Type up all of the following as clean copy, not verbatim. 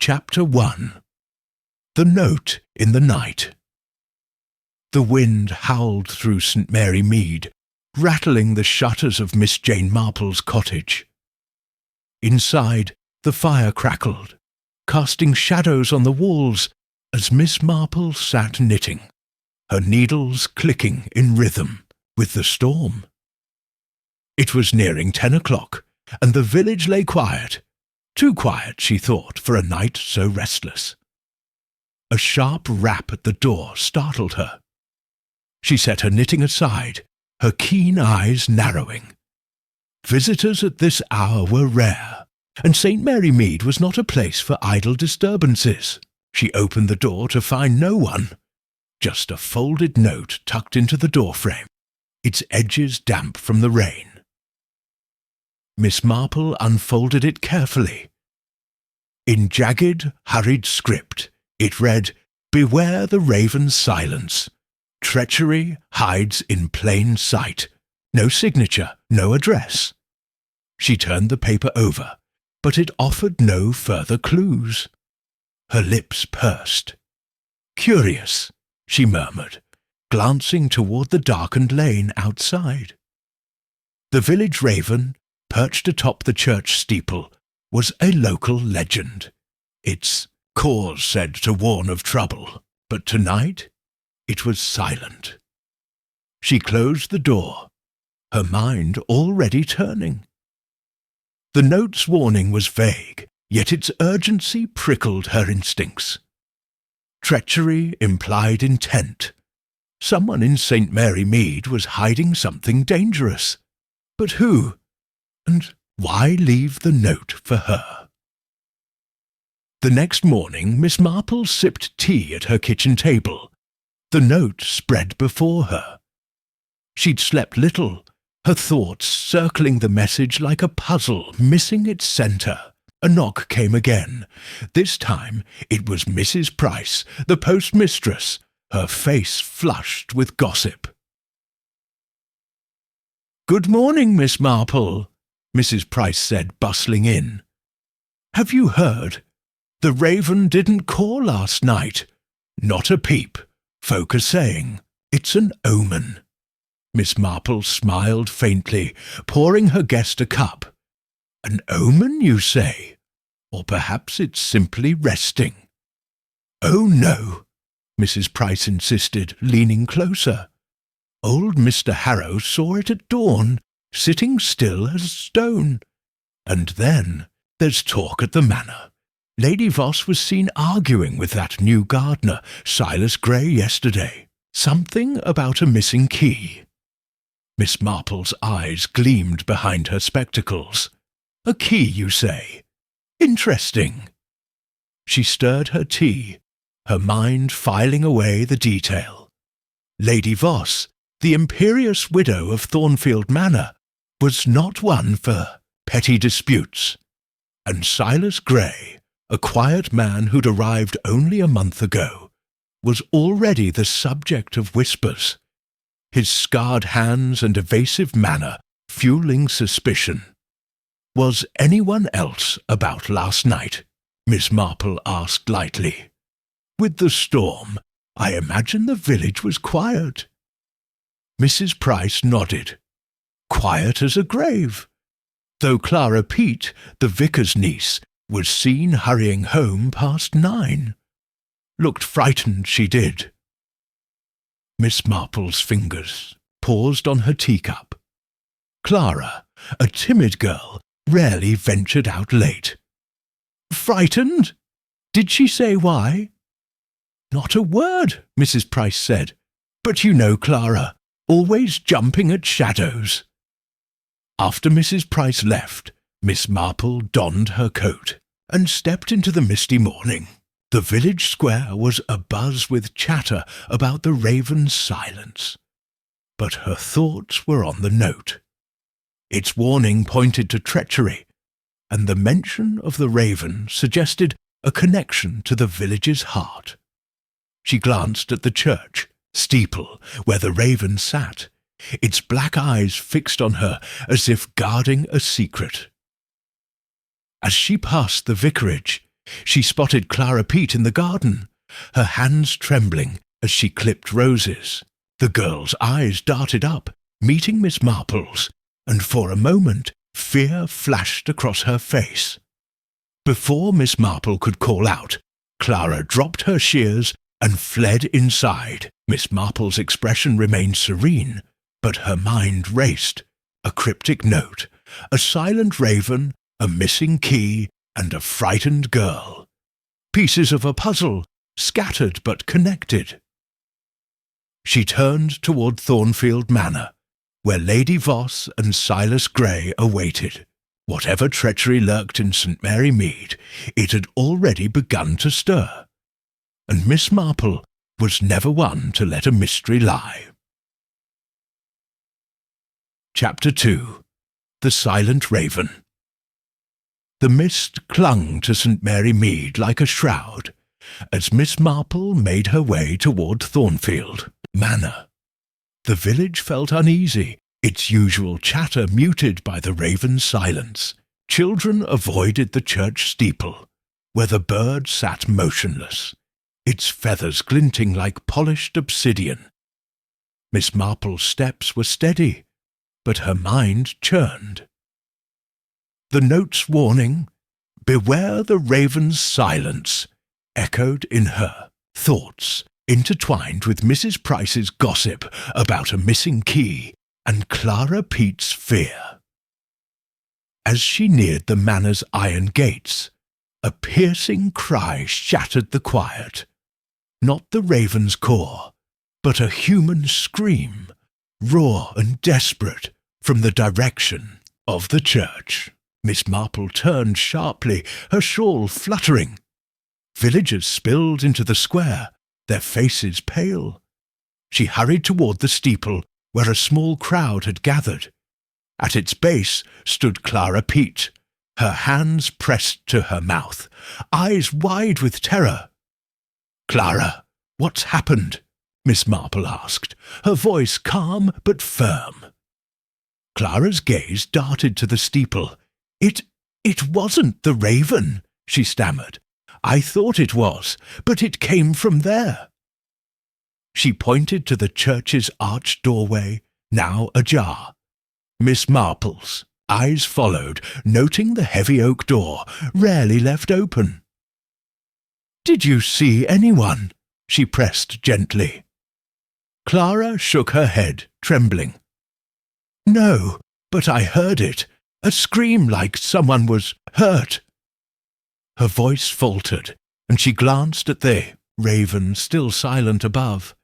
Chapter 1. The Note in the Night. The wind howled through St. Mary Mead, rattling the shutters of Miss Jane Marple's cottage. Inside, the fire crackled, casting shadows on the walls as Miss Marple sat knitting, her needles clicking in rhythm with the storm. It was nearing 10 o'clock, and the village lay quiet. Too quiet, she thought, for a night so restless. A sharp rap at the door startled her. She set her knitting aside, her keen eyes narrowing. Visitors at this hour were rare, and St. Mary Mead was not a place for idle disturbances. She opened the door to find no one, just a folded note tucked into the doorframe, its edges damp from the rain. Miss Marple unfolded it carefully. In jagged, hurried script, it read, "Beware the raven's silence. Treachery hides in plain sight. No signature, no address." She turned the paper over, but it offered no further clues. Her lips pursed. "Curious," she murmured, glancing toward the darkened lane outside. The village raven, perched atop the church steeple, was a local legend. Its cause said to warn of trouble, but tonight it was silent. She closed the door, her mind already turning. The note's warning was vague, yet its urgency prickled her instincts. Treachery implied intent. Someone in St. Mary Mead was hiding something dangerous. But who? And why leave the note for her? The next morning, Miss Marple sipped tea at her kitchen table, the note spread before her. She'd slept little, her thoughts circling the message like a puzzle, missing its centre. A knock came again. This time it was Mrs. Price, the postmistress, her face flushed with gossip. "Good morning, Miss Marple," Mrs. Price said, bustling in. "Have you heard? The raven didn't call last night. Not a peep. Folk are saying it's an omen." Miss Marple smiled faintly, pouring her guest a cup. "An omen, you say? Or perhaps it's simply resting." "Oh, no," Mrs. Price insisted, leaning closer. "Old Mr. Harrow saw it at dawn, sitting still as stone. And then there's talk at the manor. Lady Voss was seen arguing with that new gardener, Silas Gray, yesterday. Something about a missing key." Miss Marple's eyes gleamed behind her spectacles. "A key, you say? Interesting." She stirred her tea, her mind filing away the detail. Lady Voss, the imperious widow of Thornfield Manor, was not one for petty disputes. And Silas Gray, a quiet man who'd arrived only a month ago, was already the subject of whispers, his scarred hands and evasive manner fueling suspicion. "Was anyone else about last night?" Miss Marple asked lightly. "With the storm, I imagine the village was quiet." Mrs. Price nodded. "Quiet as a grave, though Clara Peat, the vicar's niece, was seen hurrying home past 9. Looked frightened, she did." Miss Marple's fingers paused on her teacup. Clara, a timid girl, rarely ventured out late. "Frightened? Did she say why?" "Not a word," Mrs. Price said. "But you know Clara, always jumping at shadows." After Mrs. Price left, Miss Marple donned her coat and stepped into the misty morning. The village square was abuzz with chatter about the raven's silence. But her thoughts were on the note. Its warning pointed to treachery, and the mention of the raven suggested a connection to the village's heart. She glanced at the church steeple where the raven sat, its black eyes fixed on her as if guarding a secret. As she passed the vicarage, She spotted Clara Peet in the garden, her hands trembling as she clipped roses. The girl's eyes darted up, meeting Miss Marple's, and for a moment fear flashed across her face. Before Miss Marple could call out, Clara dropped her shears and fled inside. Miss Marple's expression remained serene, but her mind raced. A cryptic note, a silent raven, a missing key, and a frightened girl. Pieces of a puzzle, scattered but connected. She turned toward Thornfield Manor, where Lady Voss and Silas Grey awaited. Whatever treachery lurked in St. Mary Mead, it had already begun to stir, and Miss Marple was never one to let a mystery lie. Chapter 2. The Silent Raven. The mist clung to St. Mary Mead like a shroud, as Miss Marple made her way toward Thornfield Manor. The village felt uneasy, its usual chatter muted by the raven's silence. Children avoided the church steeple, where the bird sat motionless, its feathers glinting like polished obsidian. Miss Marple's steps were steady, but her mind churned. The note's warning, "Beware the raven's silence," echoed in her thoughts, intertwined with Mrs. Price's gossip about a missing key and Clara Peet's fear. As she neared the manor's iron gates, a piercing cry shattered the quiet. Not the raven's caw, but a human scream, raw and desperate, from the direction of the church. Miss Marple turned sharply, her shawl fluttering. Villagers spilled into the square, their faces pale. She hurried toward the steeple, where a small crowd had gathered. At its base stood Clara Peet, her hands pressed to her mouth, eyes wide with terror. "Clara, what's happened?" Miss Marple asked, her voice calm but firm. Clara's gaze darted to the steeple. It wasn't the raven," she stammered. "I thought it was, but it came from there." She pointed to the church's arched doorway, now ajar. Miss Marple's eyes followed, noting the heavy oak door, rarely left open. "Did you see anyone?" she pressed gently. Clara shook her head, trembling. "No, but I heard it, a scream like someone was hurt." Her voice faltered, and she glanced at the raven still silent above.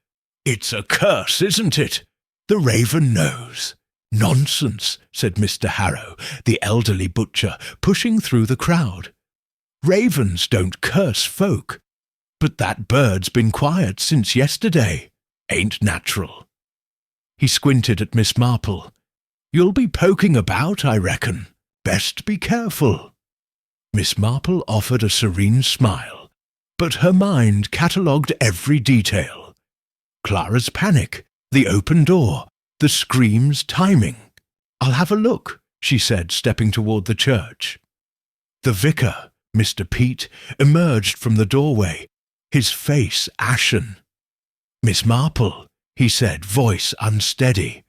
"It's a curse, isn't it? The raven knows." "Nonsense," said Mr. Harrow, the elderly butcher, pushing through the crowd. "Ravens don't curse folk. But that bird's been quiet since yesterday. Ain't natural." He squinted at Miss Marple. "You'll be poking about, I reckon. Best be careful." Miss Marple offered a serene smile, but her mind catalogued every detail. Clara's panic, the open door, the scream's timing. "I'll have a look," she said, stepping toward the church. The vicar, Mr. Peet, emerged from the doorway, his face ashen. "Miss Marple," he said, voice unsteady.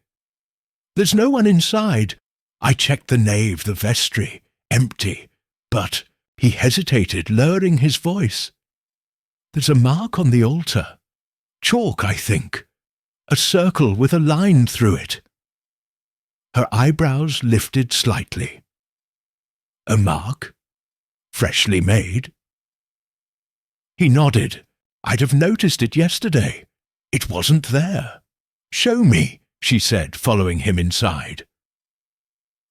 "There's no one inside. I checked the nave, the vestry, empty. But," he hesitated, lowering his voice, "there's a mark on the altar. Chalk, I think. A circle with a line through it." Her eyebrows lifted slightly. "A mark? Freshly made?" He nodded. "I'd have noticed it yesterday. It wasn't there." "Show me," she said, following him inside.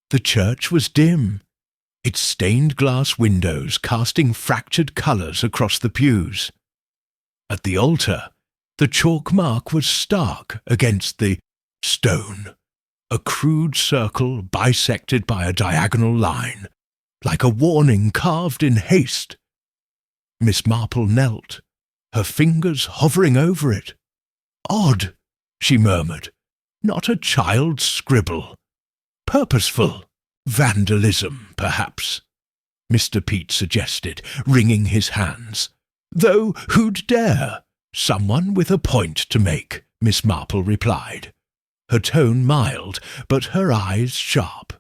The church was dim, its stained glass windows casting fractured colours across the pews. At the altar, the chalk mark was stark against the stone, a crude circle bisected by a diagonal line, like a warning carved in haste. Miss Marple knelt, her fingers hovering over it. "Odd," she murmured. "Not a child's scribble. Purposeful. Vandalism, perhaps." Mr. Pete suggested, wringing his hands. Though who'd dare? Someone with a point to make, Miss Marple replied, her tone mild, but her eyes sharp.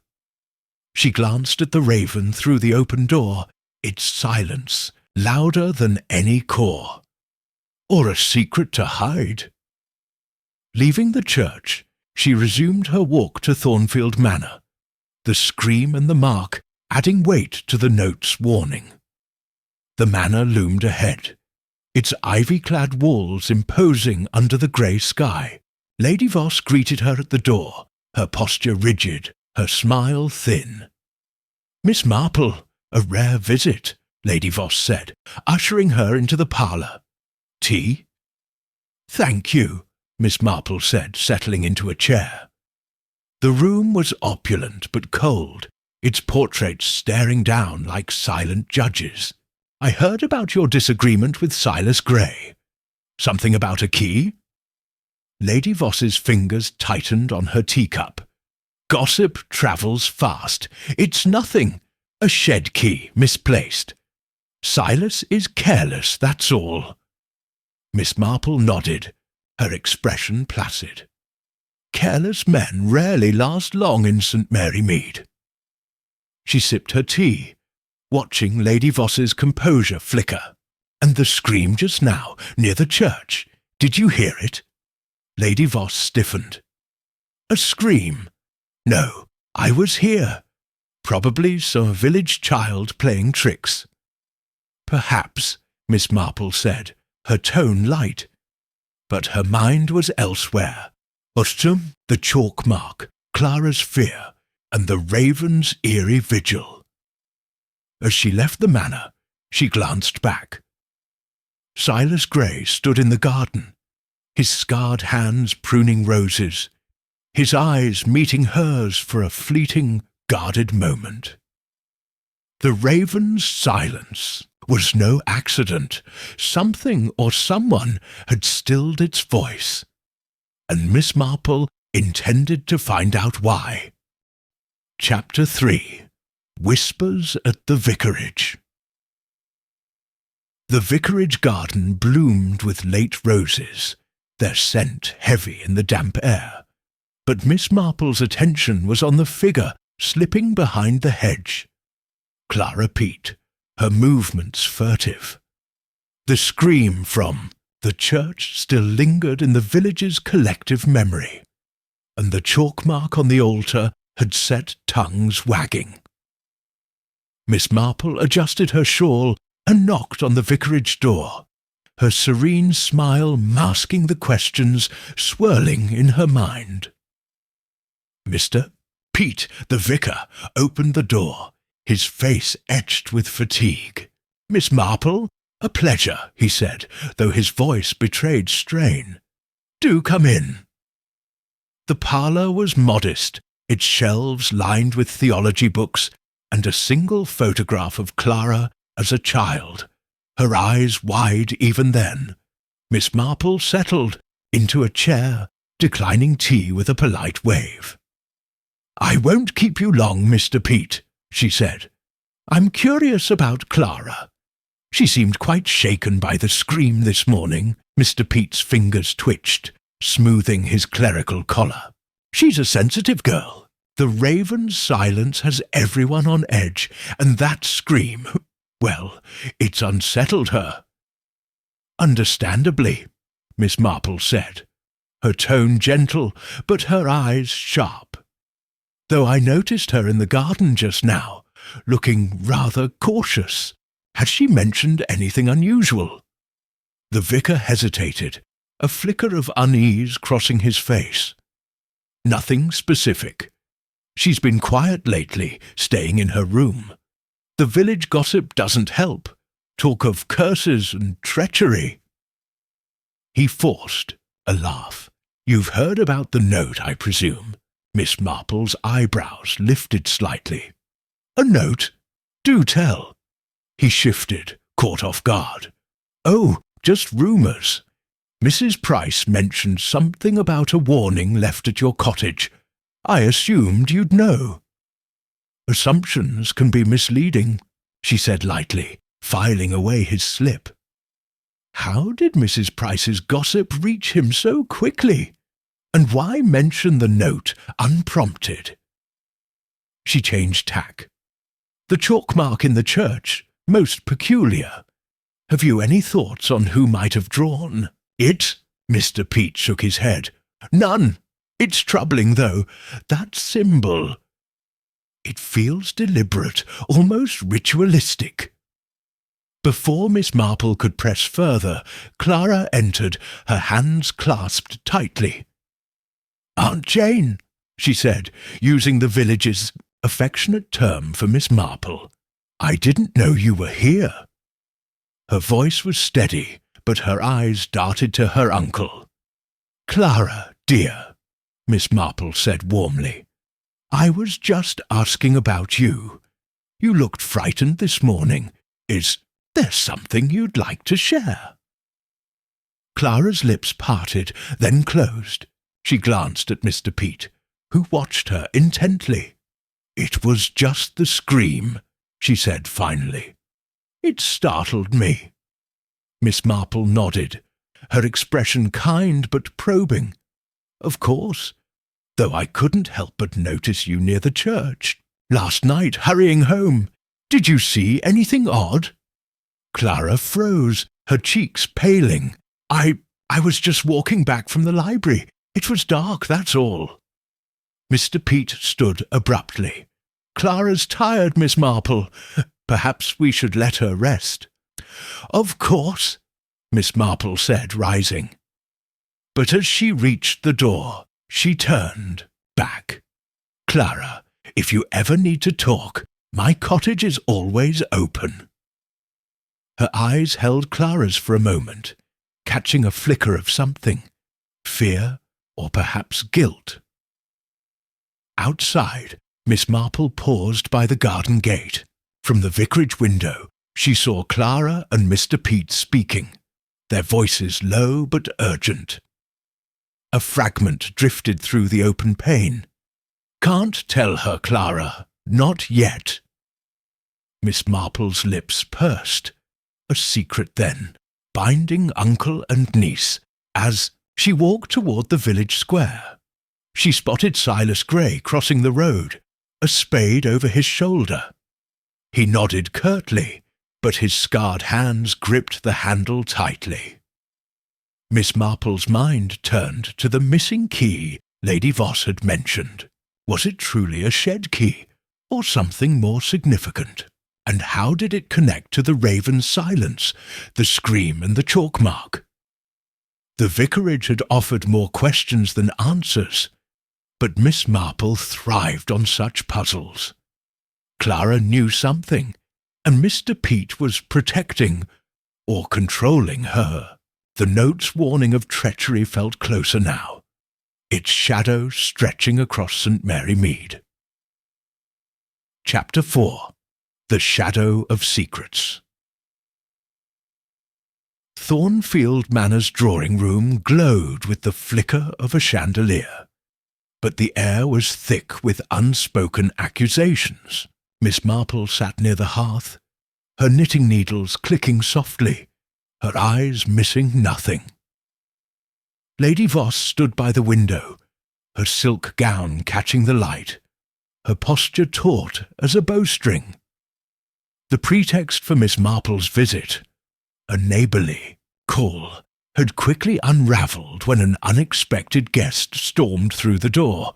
She glanced at the raven through the open door, its silence louder than any caw. Or a secret to hide. Leaving the church, she resumed her walk to Thornfield Manor, the scream and the mark adding weight to the note's warning. The manor loomed ahead, its ivy-clad walls imposing under the grey sky. Lady Voss greeted her at the door, her posture rigid, her smile thin. "Miss Marple, a rare visit," Lady Voss said, ushering her into the parlour. "Tea?" "Thank you," Miss Marple said, settling into a chair. The room was opulent but cold, its portraits staring down like silent judges. "I heard about your disagreement with Silas Grey. Something about a key?" Lady Voss's fingers tightened on her teacup. "Gossip travels fast. It's nothing. A shed key, misplaced. Silas is careless, that's all." Miss Marple nodded, her expression placid. Careless men rarely last long in St. Mary Mead. She sipped her tea, watching Lady Voss's composure flicker. "And the scream just now, near the church, did you hear it?" Lady Voss stiffened. "A scream? No, I was here. Probably some village child playing tricks." "Perhaps," Miss Marple said, her tone light. But her mind was elsewhere. Ustum, the chalk mark, Clara's fear, and the raven's eerie vigil. As she left the manor, she glanced back. Silas Grey stood in the garden, his scarred hands pruning roses, his eyes meeting hers for a fleeting, guarded moment. The raven's silence was no accident. Something or someone had stilled its voice, and Miss Marple intended to find out why. Chapter 3. Whispers at the Vicarage. The vicarage garden bloomed with late roses, their scent heavy in the damp air, but Miss Marple's attention was on the figure slipping behind the hedge. Clara Peet, her movements furtive. The scream from the church still lingered in the village's collective memory, and the chalk mark on the altar had set tongues wagging. Miss Marple adjusted her shawl and knocked on the vicarage door, her serene smile masking the questions swirling in her mind. Mr. Pete, the vicar, opened the door, his face etched with fatigue. "Miss Marple, a pleasure," he said, though his voice betrayed strain. "Do come in." The parlour was modest, its shelves lined with theology books, and a single photograph of Clara as a child, her eyes wide even then. Miss Marple settled into a chair, declining tea with a polite wave. "I won't keep you long, Mr. Pete," she said. "I'm curious about Clara. She seemed quite shaken by the scream this morning." Mr. Pete's fingers twitched, smoothing his clerical collar. "She's a sensitive girl. The raven's silence has everyone on edge, and that scream, well, it's unsettled her." "Understandably," Miss Marple said, her tone gentle, but her eyes sharp. "Though I noticed her in the garden just now, looking rather cautious. Had she mentioned anything unusual?" The vicar hesitated, a flicker of unease crossing his face. "Nothing specific. She's been quiet lately, staying in her room. The village gossip doesn't help. Talk of curses and treachery." He forced a laugh. "You've heard about the note, I presume?" Miss Marple's eyebrows lifted slightly. "A note? Do tell." He shifted, caught off guard. "Oh, just rumours. Mrs. Price mentioned something about a warning left at your cottage. I assumed you'd know." "Assumptions can be misleading," she said lightly, filing away his slip. How did Mrs. Price's gossip reach him so quickly? And why mention the note unprompted? She changed tack. The chalk mark in the church, most peculiar. Have you any thoughts on who might have drawn it? Mr. Pete shook his head. None. It's troubling, though. That symbol. It feels deliberate, almost ritualistic. Before Miss Marple could press further, Clara entered, her hands clasped tightly. Aunt Jane, she said, using the village's affectionate term for Miss Marple. I didn't know you were here. Her voice was steady, but her eyes darted to her uncle. Clara, dear, Miss Marple said warmly, I was just asking about you. You looked frightened this morning. Is there something you'd like to share? Clara's lips parted, then closed. She glanced at Mr. Pete, who watched her intently. It was just the scream, she said finally. It startled me. Miss Marple nodded, her expression kind but probing. Of course, though I couldn't help but notice you near the church. Last night, hurrying home. Did you see anything odd? Clara froze, her cheeks paling. I was just walking back from the library. It was dark, that's all. Mr. Pete stood abruptly. Clara's tired, Miss Marple. Perhaps we should let her rest. Of course, Miss Marple said, rising. But as she reached the door, she turned back. Clara, if you ever need to talk, my cottage is always open. Her eyes held Clara's for a moment, catching a flicker of something, fear or perhaps guilt. Outside, Miss Marple paused by the garden gate. From the vicarage window, she saw Clara and Mr. Pete speaking, their voices low but urgent. A fragment drifted through the open pane. Can't tell her, Clara. Not yet. Miss Marple's lips pursed. A secret, then, binding uncle and niece, as she walked toward the village square. She spotted Silas Gray crossing the road, a spade over his shoulder. He nodded curtly, but his scarred hands gripped the handle tightly. Miss Marple's mind turned to the missing key Lady Voss had mentioned. Was it truly a shed key, or something more significant? And how did it connect to the raven's silence, the scream and the chalk mark? The vicarage had offered more questions than answers, but Miss Marple thrived on such puzzles. Clara knew something, and Mr. Pete was protecting or controlling her. The note's warning of treachery felt closer now, its shadow stretching across St. Mary Mead. Chapter 4. The Shadow of Secrets. Thornfield Manor's drawing-room glowed with the flicker of a chandelier, but the air was thick with unspoken accusations. Miss Marple sat near the hearth, her knitting needles clicking softly, her eyes missing nothing. Lady Voss stood by the window, her silk gown catching the light, her posture taut as a bowstring. The pretext for Miss Marple's visit, a neighbourly call, had quickly unravelled when an unexpected guest stormed through the door.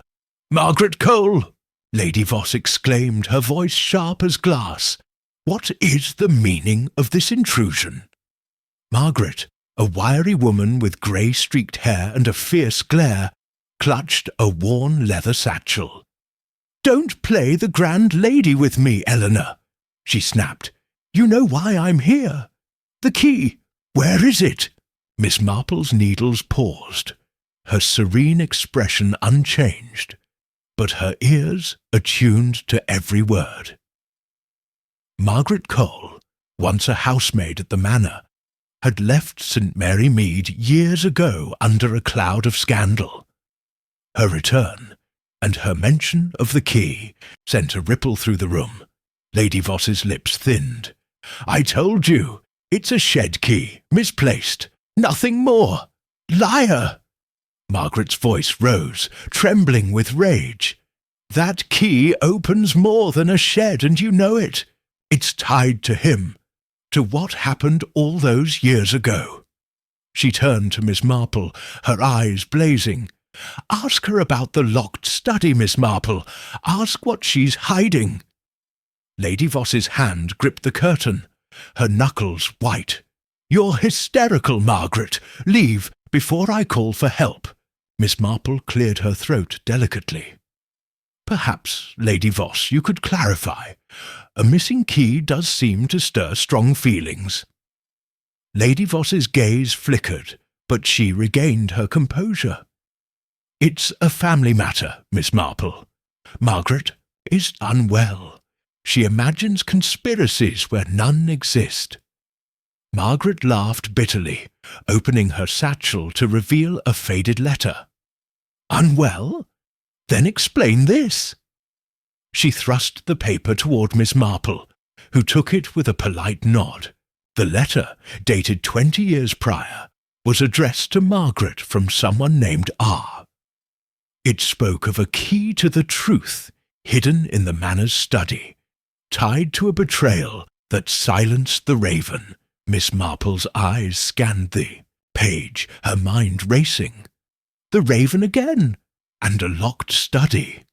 "Margaret Cole!" Lady Voss exclaimed, her voice sharp as glass. "What is the meaning of this intrusion?" Margaret, a wiry woman with grey-streaked hair and a fierce glare, clutched a worn leather satchel. "Don't play the grand lady with me, Eleanor," she snapped. "You know why I'm here. The key, where is it?" Miss Marple's needles paused, her serene expression unchanged, but her ears attuned to every word. Margaret Cole, once a housemaid at the manor, had left St. Mary Mead years ago under a cloud of scandal. Her return, and her mention of the key, sent a ripple through the room. Lady Voss's lips thinned. "I told you, it's a shed key, misplaced. Nothing more. Liar!" Margaret's voice rose, trembling with rage. "That key opens more than a shed, and you know it. It's tied to him, to what happened all those years ago." She turned to Miss Marple, her eyes blazing. "Ask her about the locked study, Miss Marple. Ask what she's hiding." Lady Voss's hand gripped the curtain, her knuckles white. "You're hysterical, Margaret. Leave before I call for help." Miss Marple cleared her throat delicately. "Perhaps, Lady Voss, you could clarify. A missing key does seem to stir strong feelings." Lady Voss's gaze flickered, but she regained her composure. "It's a family matter, Miss Marple. Margaret is unwell. She imagines conspiracies where none exist." Margaret laughed bitterly, opening her satchel to reveal a faded letter. "Unwell? Then explain this." She thrust the paper toward Miss Marple, who took it with a polite nod. The letter, dated 20 years prior, was addressed to Margaret from someone named R. It spoke of a key to the truth hidden in the manor's study, tied to a betrayal that silenced the raven. Miss Marple's eyes scanned the page, her mind racing. The raven again, and a locked study.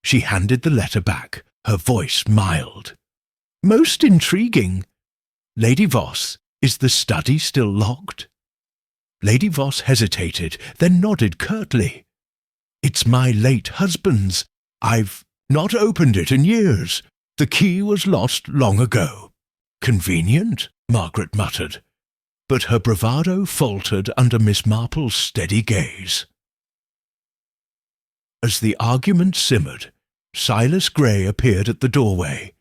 She handed the letter back, her voice mild. "Most intriguing. Lady Voss, is the study still locked?" Lady Voss hesitated, then nodded curtly. "It's my late husband's. I've not opened it in years. The key was lost long ago." "Convenient," Margaret muttered, but her bravado faltered under Miss Marple's steady gaze. As the argument simmered, Silas Grey appeared at the doorway,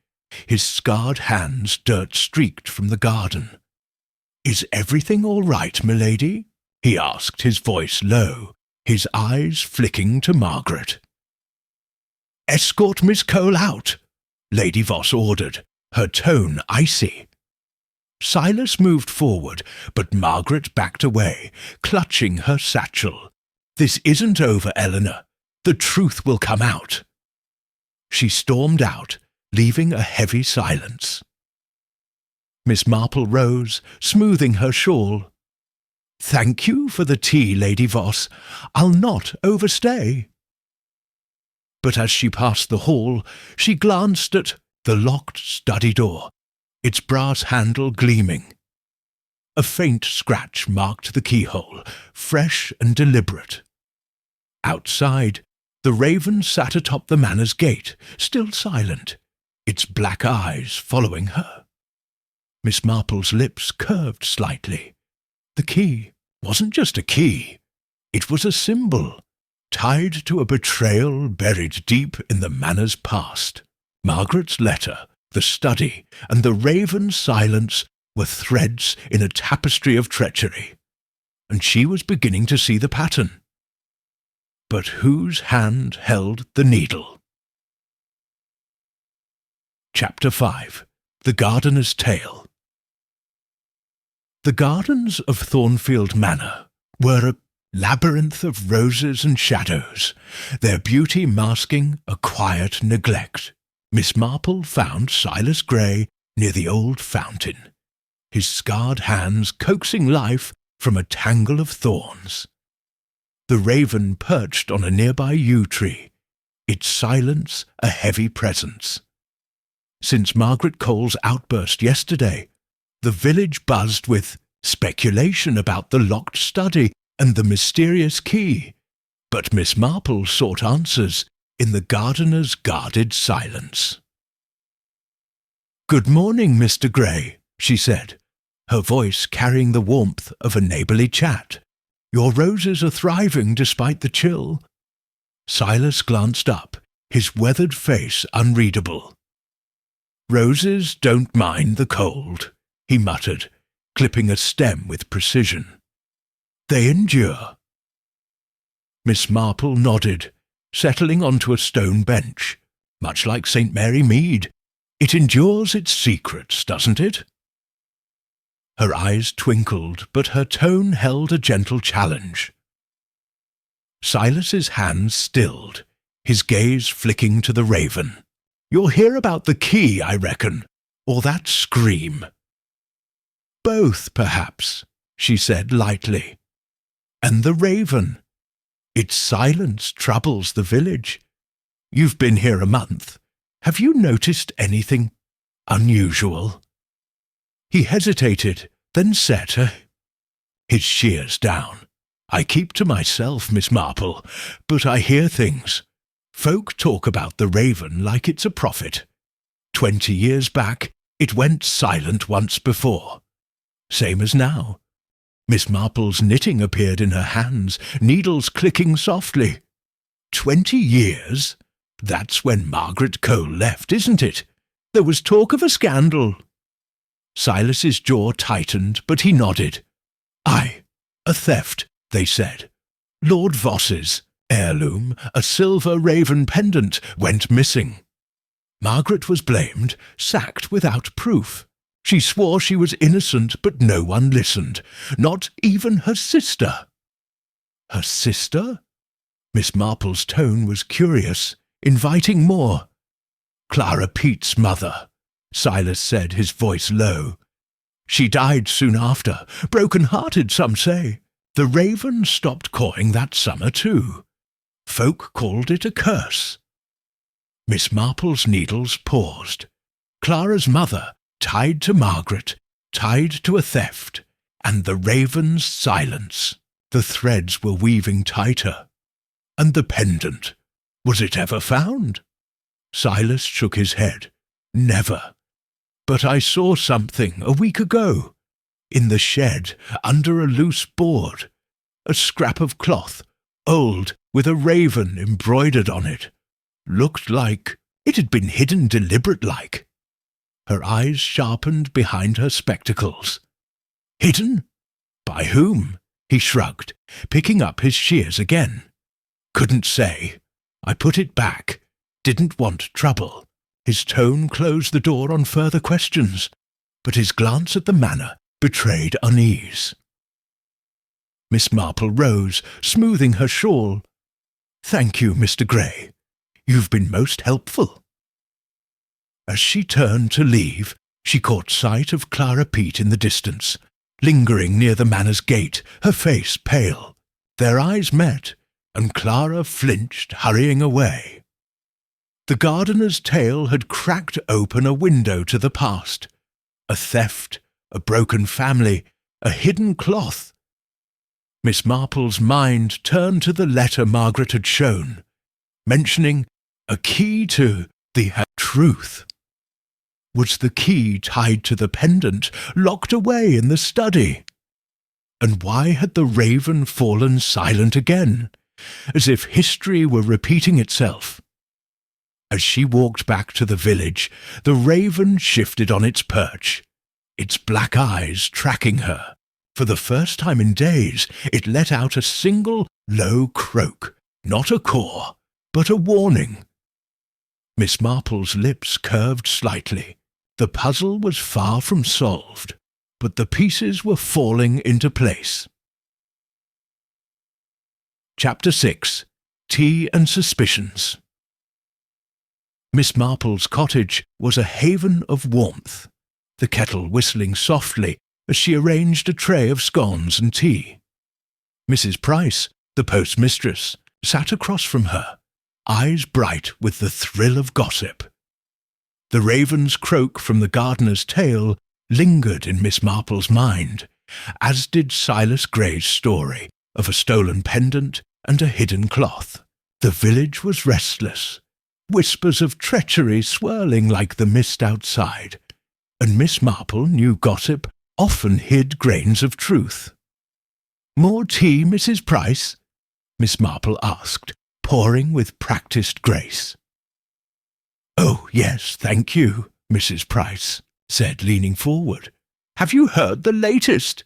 his scarred hands dirt-streaked from the garden. "Is everything all right, milady?" he asked, his voice low, his eyes flicking to Margaret. "Escort Miss Cole out," Lady Voss ordered, her tone icy. Silas moved forward, but Margaret backed away, clutching her satchel. "This isn't over, Eleanor. The truth will come out." She stormed out, leaving a heavy silence. Miss Marple rose, smoothing her shawl. "Thank you for the tea, Lady Voss. I'll not overstay." But as she passed the hall, she glanced at the locked study door, its brass handle gleaming. A faint scratch marked the keyhole, fresh and deliberate. Outside, the raven sat atop the manor's gate, still silent, its black eyes following her. Miss Marple's lips curved slightly. The key wasn't just a key. It was a symbol, tied to a betrayal buried deep in the manor's past. Margaret's letter, the study, and the raven's silence were threads in a tapestry of treachery, and she was beginning to see the pattern. But whose hand held the needle? Chapter 5. The Gardener's Tale. The gardens of Thornfield Manor were a labyrinth of roses and shadows, their beauty masking a quiet neglect. Miss Marple found Silas Grey near the old fountain, his scarred hands coaxing life from a tangle of thorns. The raven perched on a nearby yew tree, its silence a heavy presence. Since Margaret Cole's outburst yesterday, the village buzzed with speculation about the locked study and the mysterious key, but Miss Marple sought answers in the gardener's guarded silence. "Good morning, Mr. Grey," she said, her voice carrying the warmth of a neighbourly chat. "Your roses are thriving despite the chill." Silas glanced up, his weathered face unreadable. "Roses don't mind the cold," he muttered, clipping a stem with precision. "They endure." Miss Marple nodded, settling onto a stone bench, much like St. Mary Mead, It endures its secrets, doesn't it?" Her eyes twinkled, but her tone held a gentle challenge. Silas's hands stilled, his gaze flicking to the raven. "You'll hear about the key, I reckon, or that scream." "Both, perhaps," she said lightly. "And the raven. Its silence troubles the village. You've been here a month. Have you noticed anything unusual?" He hesitated, then set his shears down. "I keep to myself, Miss Marple, but I hear things. Folk talk about the raven like it's a prophet. 20 years back, it went silent once before. Same as now. Miss Marple's knitting appeared in her hands, needles clicking softly. 20 years? That's when Margaret Cole left, isn't it? There was talk of a scandal." Silas's jaw tightened, but he nodded. "Aye, a theft, they said. Lord Voss's heirloom, a silver raven pendant, went missing. Margaret was blamed, sacked without proof. She swore she was innocent, but no one listened, not even her sister." "Her sister?" Miss Marple's tone was curious, inviting more. "Clara Pete's mother," Silas said, his voice low. "She died soon after, broken-hearted, some say. The raven stopped cawing that summer too. Folk called it a curse." Miss Marple's needles paused. Clara's mother, tied to Margaret, tied to a theft, and the raven's silence. The threads were weaving tighter. "And the pendant, was it ever found?" Silas shook his head. "Never. But I saw something a week ago. In the shed, under a loose board. A scrap of cloth, old, with a raven embroidered on it. Looked like it had been hidden deliberate-like." Her eyes sharpened behind her spectacles. "Hidden? By whom?" He shrugged, picking up his shears again. "Couldn't say. I put it back. Didn't want trouble." His tone closed the door on further questions, but his glance at the manor betrayed unease. Miss Marple rose, smoothing her shawl. "Thank you, Mr. Grey. You've been most helpful." As she turned to leave, she caught sight of Clara Peete in the distance, lingering near the manor's gate, her face pale. Their eyes met, and Clara flinched, hurrying away. The gardener's tale had cracked open a window to the past. A theft, a broken family, a hidden cloth. Miss Marple's mind turned to the letter Margaret had shown, mentioning a key to the truth. Was the key tied to the pendant, locked away in the study? And why had the raven fallen silent again, as if history were repeating itself? As she walked back to the village, the raven shifted on its perch, its black eyes tracking her. For the first time in days, it let out a single low croak, not a caw, but a warning. Miss Marple's lips curved slightly. The puzzle was far from solved, but the pieces were falling into place. Chapter 6. Tea and Suspicions. Miss Marple's cottage was a haven of warmth, the kettle whistling softly as she arranged a tray of scones and tea. Mrs. Price, the postmistress, sat across from her, eyes bright with the thrill of gossip. The raven's croak from the gardener's tale lingered in Miss Marple's mind, as did Silas Gray's story of a stolen pendant and a hidden cloth. The village was restless, whispers of treachery swirling like the mist outside, and Miss Marple knew gossip often hid grains of truth. "More tea, Mrs. Price?" Miss Marple asked, pouring with practised grace. "Oh, yes, thank you," Mrs. Price said, leaning forward. "Have you heard the latest?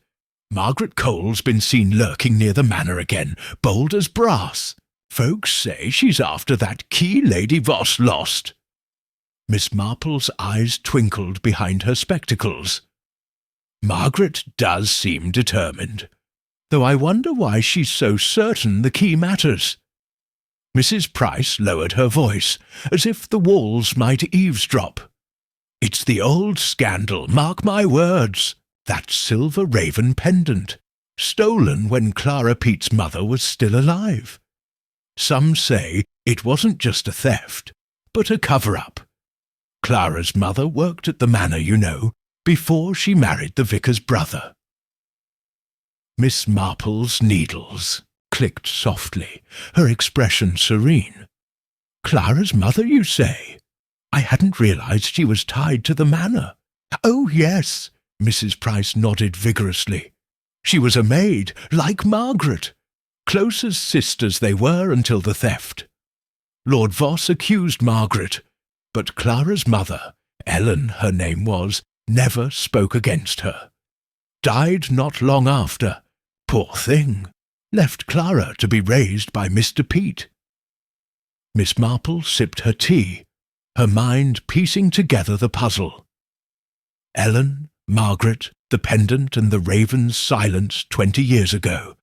Margaret Cole's been seen lurking near the manor again, bold as brass. Folks say she's after that key Lady Voss lost." Miss Marple's eyes twinkled behind her spectacles. "Margaret does seem determined, though I wonder why she's so certain the key matters." Mrs. Price lowered her voice, as if the walls might eavesdrop. "It's the old scandal, mark my words. That silver raven pendant, stolen when Clara Pete's mother was still alive. Some say it wasn't just a theft, but a cover-up. Clara's mother worked at the manor, you know, before she married the vicar's brother." Miss Marple's needles clicked softly, her expression serene. "Clara's mother, you say? I hadn't realized she was tied to the manor." "Oh, yes," Mrs. Price nodded vigorously. "She was a maid, like Margaret. Close as sisters they were until the theft. Lord Voss accused Margaret, but Clara's mother, Ellen her name was, never spoke against her. Died not long after. Poor thing. Left Clara to be raised by Mr. Pete." Miss Marple sipped her tea, her mind piecing together the puzzle. Ellen, Margaret, the pendant and the raven's silence 20 years ago,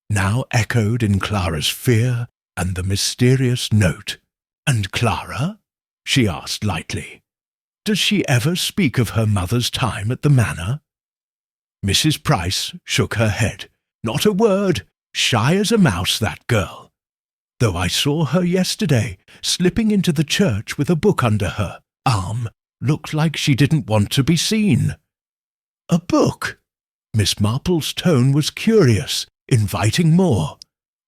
now echoed in Clara's fear and the mysterious note. "And Clara?" she asked lightly. "Does she ever speak of her mother's time at the manor?" Mrs. Price shook her head. "Not a word. Shy as a mouse, that girl. Though I saw her yesterday, slipping into the church with a book under her arm. Looked like she didn't want to be seen." "A book?" Miss Marple's tone was curious, inviting more.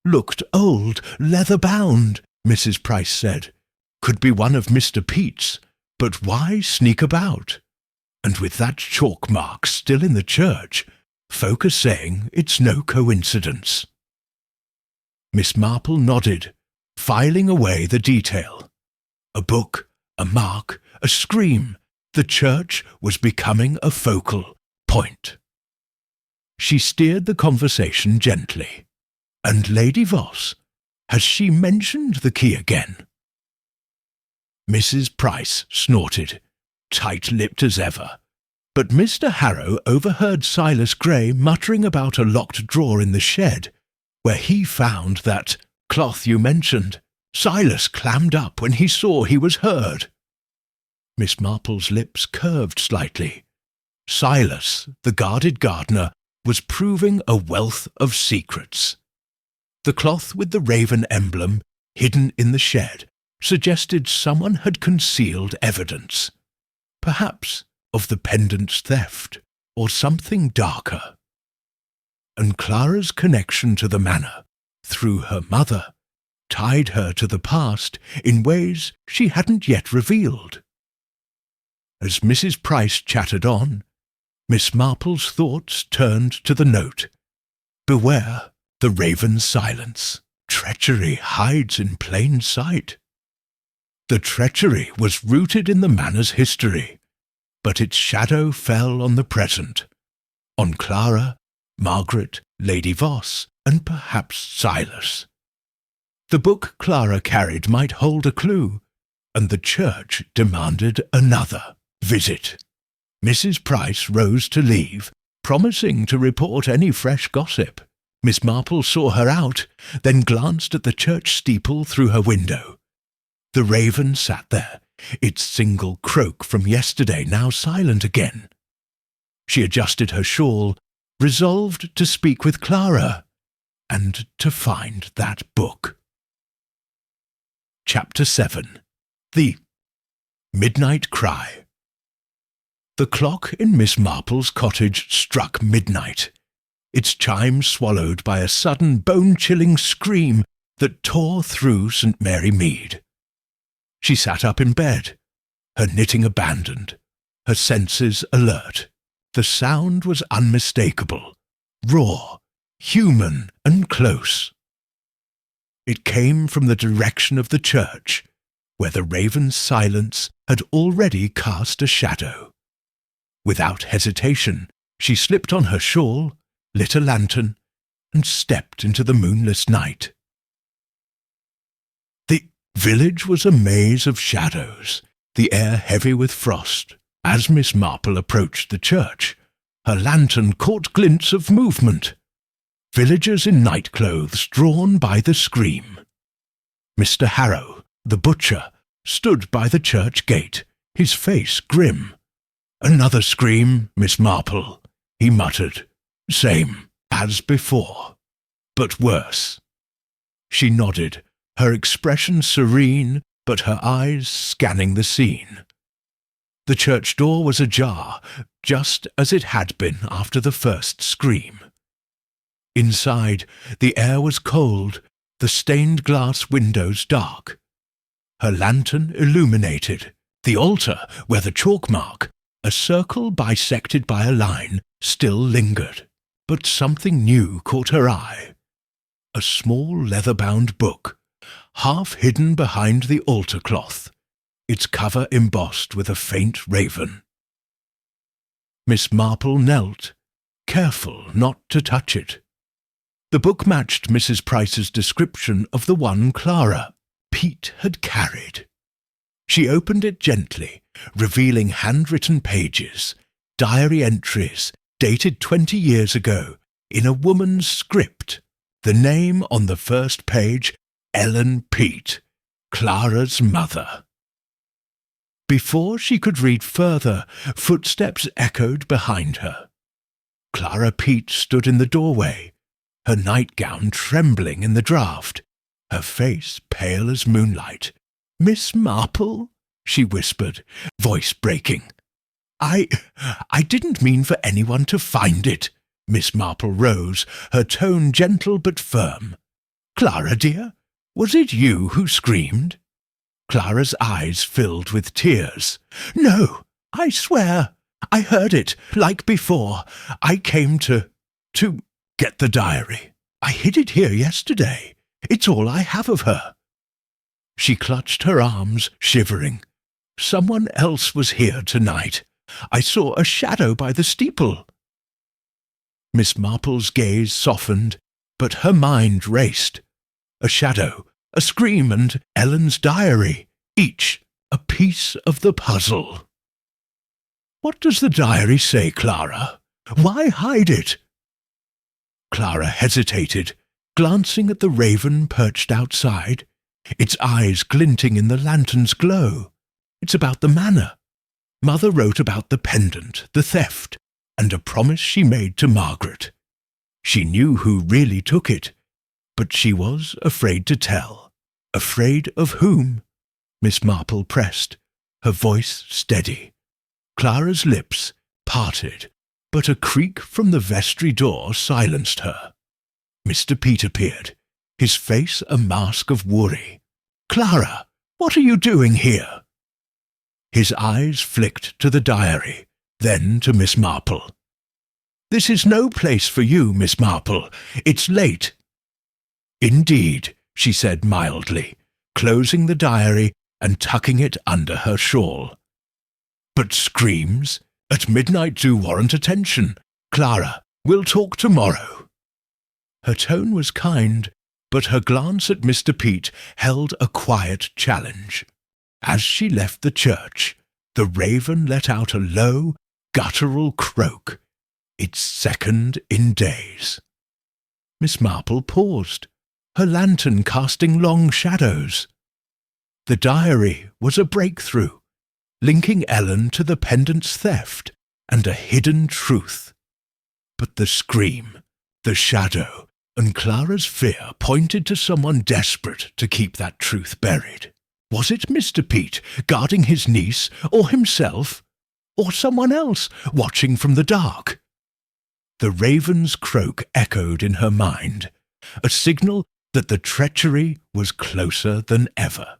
"Looked old, leather-bound," Mrs. Price said. "Could be one of Mr. Pete's, but why sneak about? And with that chalk mark still in the church, folk are saying it's no coincidence." Miss Marple nodded, filing away the detail. A book, a mark, a scream. The church was becoming a focal point. She steered the conversation gently. "And Lady Voss? Has she mentioned the key again?" Mrs. Price snorted, tight-lipped as ever. But Mr. Harrow overheard Silas Gray muttering about a locked drawer in the shed, where he found that cloth you mentioned. Silas clammed up when he saw he was heard. Miss Marple's lips curved slightly. Silas, the guarded gardener, was proving a wealth of secrets. The cloth with the raven emblem, hidden in the shed, suggested someone had concealed evidence, perhaps of the pendant's theft, or something darker. And Clara's connection to the manor, through her mother, tied her to the past in ways she hadn't yet revealed. As Mrs. Price chattered on, Miss Marple's thoughts turned to the note. "Beware the raven's silence. Treachery hides in plain sight." The treachery was rooted in the manor's history, but its shadow fell on the present, on Clara, Margaret, Lady Voss, and perhaps Silas. The book Clara carried might hold a clue, and the church demanded another visit. Mrs. Price rose to leave, promising to report any fresh gossip. Miss Marple saw her out, then glanced at the church steeple through her window. The raven sat there, its single croak from yesterday now silent again. She adjusted her shawl, resolved to speak with Clara, and to find that book. Chapter 7. The Midnight Cry. The clock in Miss Marple's cottage struck midnight, its chime swallowed by a sudden bone-chilling scream that tore through St. Mary Mead. She sat up in bed, her knitting abandoned, her senses alert. The sound was unmistakable, raw, human, and close. It came from the direction of the church, where the raven's silence had already cast a shadow. Without hesitation, she slipped on her shawl, lit a lantern, and stepped into the moonless night. The village was a maze of shadows, the air heavy with frost. As Miss Marple approached the church, her lantern caught glints of movement. Villagers in nightclothes drawn by the scream. Mr. Harrow, the butcher, stood by the church gate, his face grim. "Another scream, Miss Marple," he muttered. "Same as before, but worse." She nodded, her expression serene, but her eyes scanning the scene. The church door was ajar, just as it had been after the first scream. Inside, the air was cold, the stained glass windows dark. Her lantern illuminated. The altar, where the chalk mark, a circle bisected by a line, still lingered. But something new caught her eye. A small leather-bound book, half hidden behind the altar cloth, its cover embossed with a faint raven. Miss Marple knelt, careful not to touch it. The book matched Mrs. Price's description of the one Clara, Pete, had carried. She opened it gently, revealing handwritten pages, diary entries dated 20 years ago, in a woman's script. The name on the first page, Ellen Pete, Clara's mother. Before she could read further, footsteps echoed behind her. Clara Pete stood in the doorway, her nightgown trembling in the draught, her face pale as moonlight. "Miss Marple?" she whispered, voice breaking. I didn't mean for anyone to find it." Miss Marple rose, her tone gentle but firm. "Clara, dear, was it you who screamed?" Clara's eyes filled with tears. "No, I swear. I heard it, like before. I came to get the diary. I hid it here yesterday. It's all I have of her." She clutched her arms, shivering. "Someone else was here tonight. I saw a shadow by the steeple." Miss Marple's gaze softened, but her mind raced. A shadow, a scream, and Ellen's diary, each a piece of the puzzle. "What does the diary say, Clara? Why hide it?" Clara hesitated, glancing at the raven perched outside, its eyes glinting in the lantern's glow. "It's about the manor. Mother wrote about the pendant, the theft, and a promise she made to Margaret. She knew who really took it, but she was afraid to tell." "Afraid of whom?" Miss Marple pressed, her voice steady. Clara's lips parted, but a creak from the vestry door silenced her. Mr. Pete appeared, his face a mask of worry. "Clara, what are you doing here?" His eyes flicked to the diary, then to Miss Marple. "This is no place for you, Miss Marple. It's late." "Indeed," she said mildly, closing the diary and tucking it under her shawl. "But screams at midnight do warrant attention. Clara, we'll talk tomorrow." Her tone was kind, but her glance at Mr. Pete held a quiet challenge. As she left the church, the raven let out a low, guttural croak, its second in days. Miss Marple paused, her lantern casting long shadows. The diary was a breakthrough, linking Ellen to the pendant's theft and a hidden truth. But the scream, the shadow, and Clara's fear pointed to someone desperate to keep that truth buried. Was it Mr. Pete guarding his niece, or himself, or someone else watching from the dark? The raven's croak echoed in her mind, a signal that the treachery was closer than ever.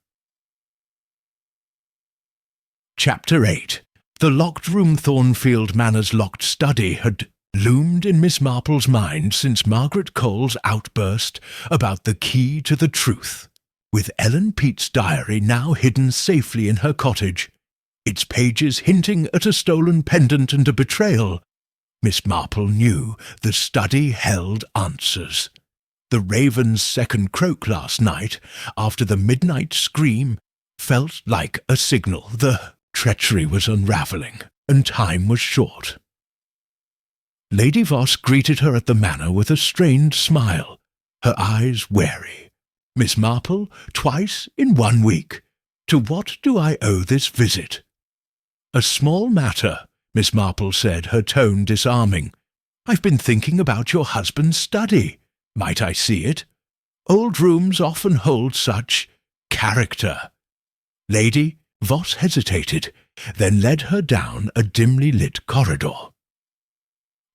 Chapter 8. The locked room Thornfield Manor's locked study had loomed in Miss Marple's mind since Margaret Cole's outburst about the key to the truth. With Ellen Pete's diary now hidden safely in her cottage, its pages hinting at a stolen pendant and a betrayal, Miss Marple knew the study held answers. The raven's second croak last night, after the midnight scream, felt like a signal. The treachery was unravelling, and time was short. Lady Voss greeted her at the manor with a strained smile, her eyes wary. "Miss Marple, twice in 1 week. To what do I owe this visit?" "A small matter," Miss Marple said, her tone disarming. "I've been thinking about your husband's study. Might I see it? Old rooms often hold such character." Lady Voss hesitated, then led her down a dimly lit corridor.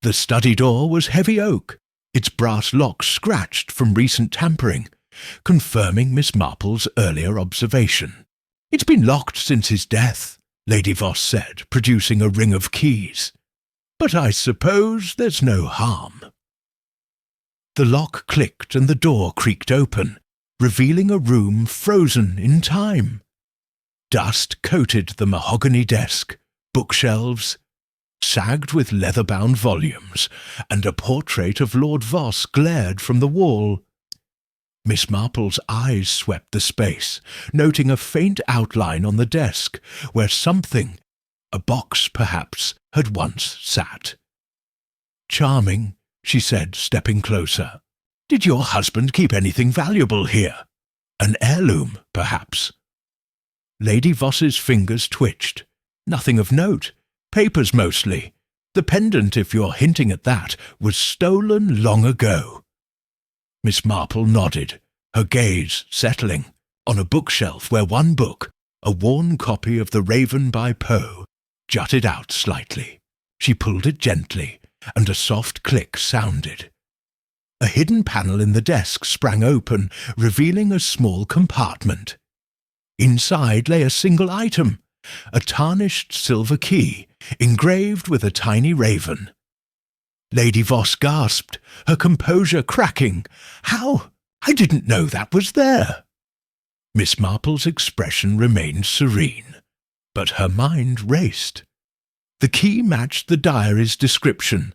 The study door was heavy oak, its brass lock scratched from recent tampering, confirming Miss Marple's earlier observation. "It's been locked since his death," Lady Voss said, producing a ring of keys. "But I suppose there's no harm." The lock clicked and the door creaked open, revealing a room frozen in time. Dust coated the mahogany desk, bookshelves sagged with leather-bound volumes, and a portrait of Lord Voss glared from the wall. Miss Marple's eyes swept the space, noting a faint outline on the desk where something, a box perhaps, had once sat. "Charming," she said, stepping closer. "Did your husband keep anything valuable here? An heirloom, perhaps?" Lady Voss's fingers twitched. "Nothing of note. Papers mostly. The pendant, if you're hinting at that, was stolen long ago." Miss Marple nodded, her gaze settling on a bookshelf where one book, a worn copy of The Raven by Poe, jutted out slightly. She pulled it gently, and a soft click sounded. A hidden panel in the desk sprang open, revealing a small compartment. Inside lay a single item, a tarnished silver key, engraved with a tiny raven. Lady Voss gasped, her composure cracking. "How? I didn't know that was there." Miss Marple's expression remained serene, but her mind raced. The key matched the diary's description,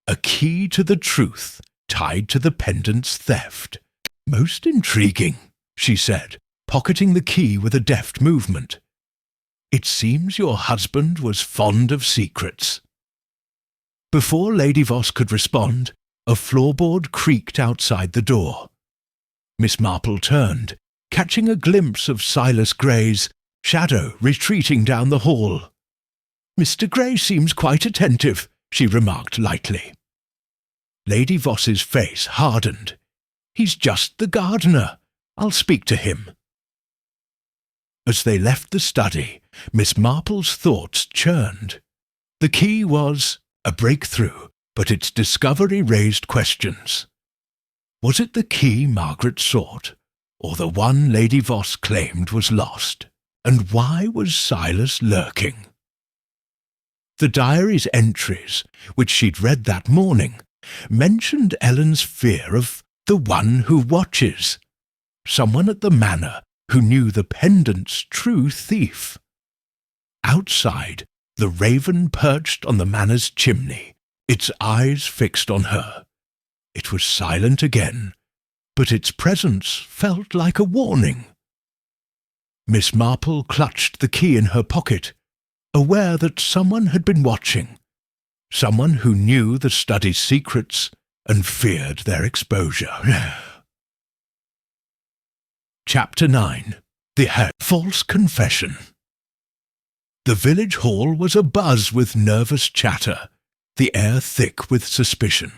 a key to the truth tied to the pendant's theft. "Most intriguing," she said, pocketing the key with a deft movement. "It seems your husband was fond of secrets." Before Lady Voss could respond, a floorboard creaked outside the door. Miss Marple turned, catching a glimpse of Silas Gray's shadow retreating down the hall. "Mr. Gray seems quite attentive," she remarked lightly. Lady Voss's face hardened. "He's just the gardener. I'll speak to him." As they left the study, Miss Marple's thoughts churned. The key was a breakthrough, but its discovery raised questions. Was it the key Margaret sought, or the one Lady Voss claimed was lost? And why was Silas lurking? The diary's entries, which she'd read that morning, mentioned Ellen's fear of the one who watches, someone at the manor who knew the pendant's true thief. Outside, the raven perched on the manor's chimney, its eyes fixed on her. It was silent again, but its presence felt like a warning. Miss Marple clutched the key in her pocket, aware that someone had been watching, someone who knew the study's secrets and feared their exposure. Chapter 9. The Heir. False Confession. The village hall was abuzz with nervous chatter, the air thick with suspicion.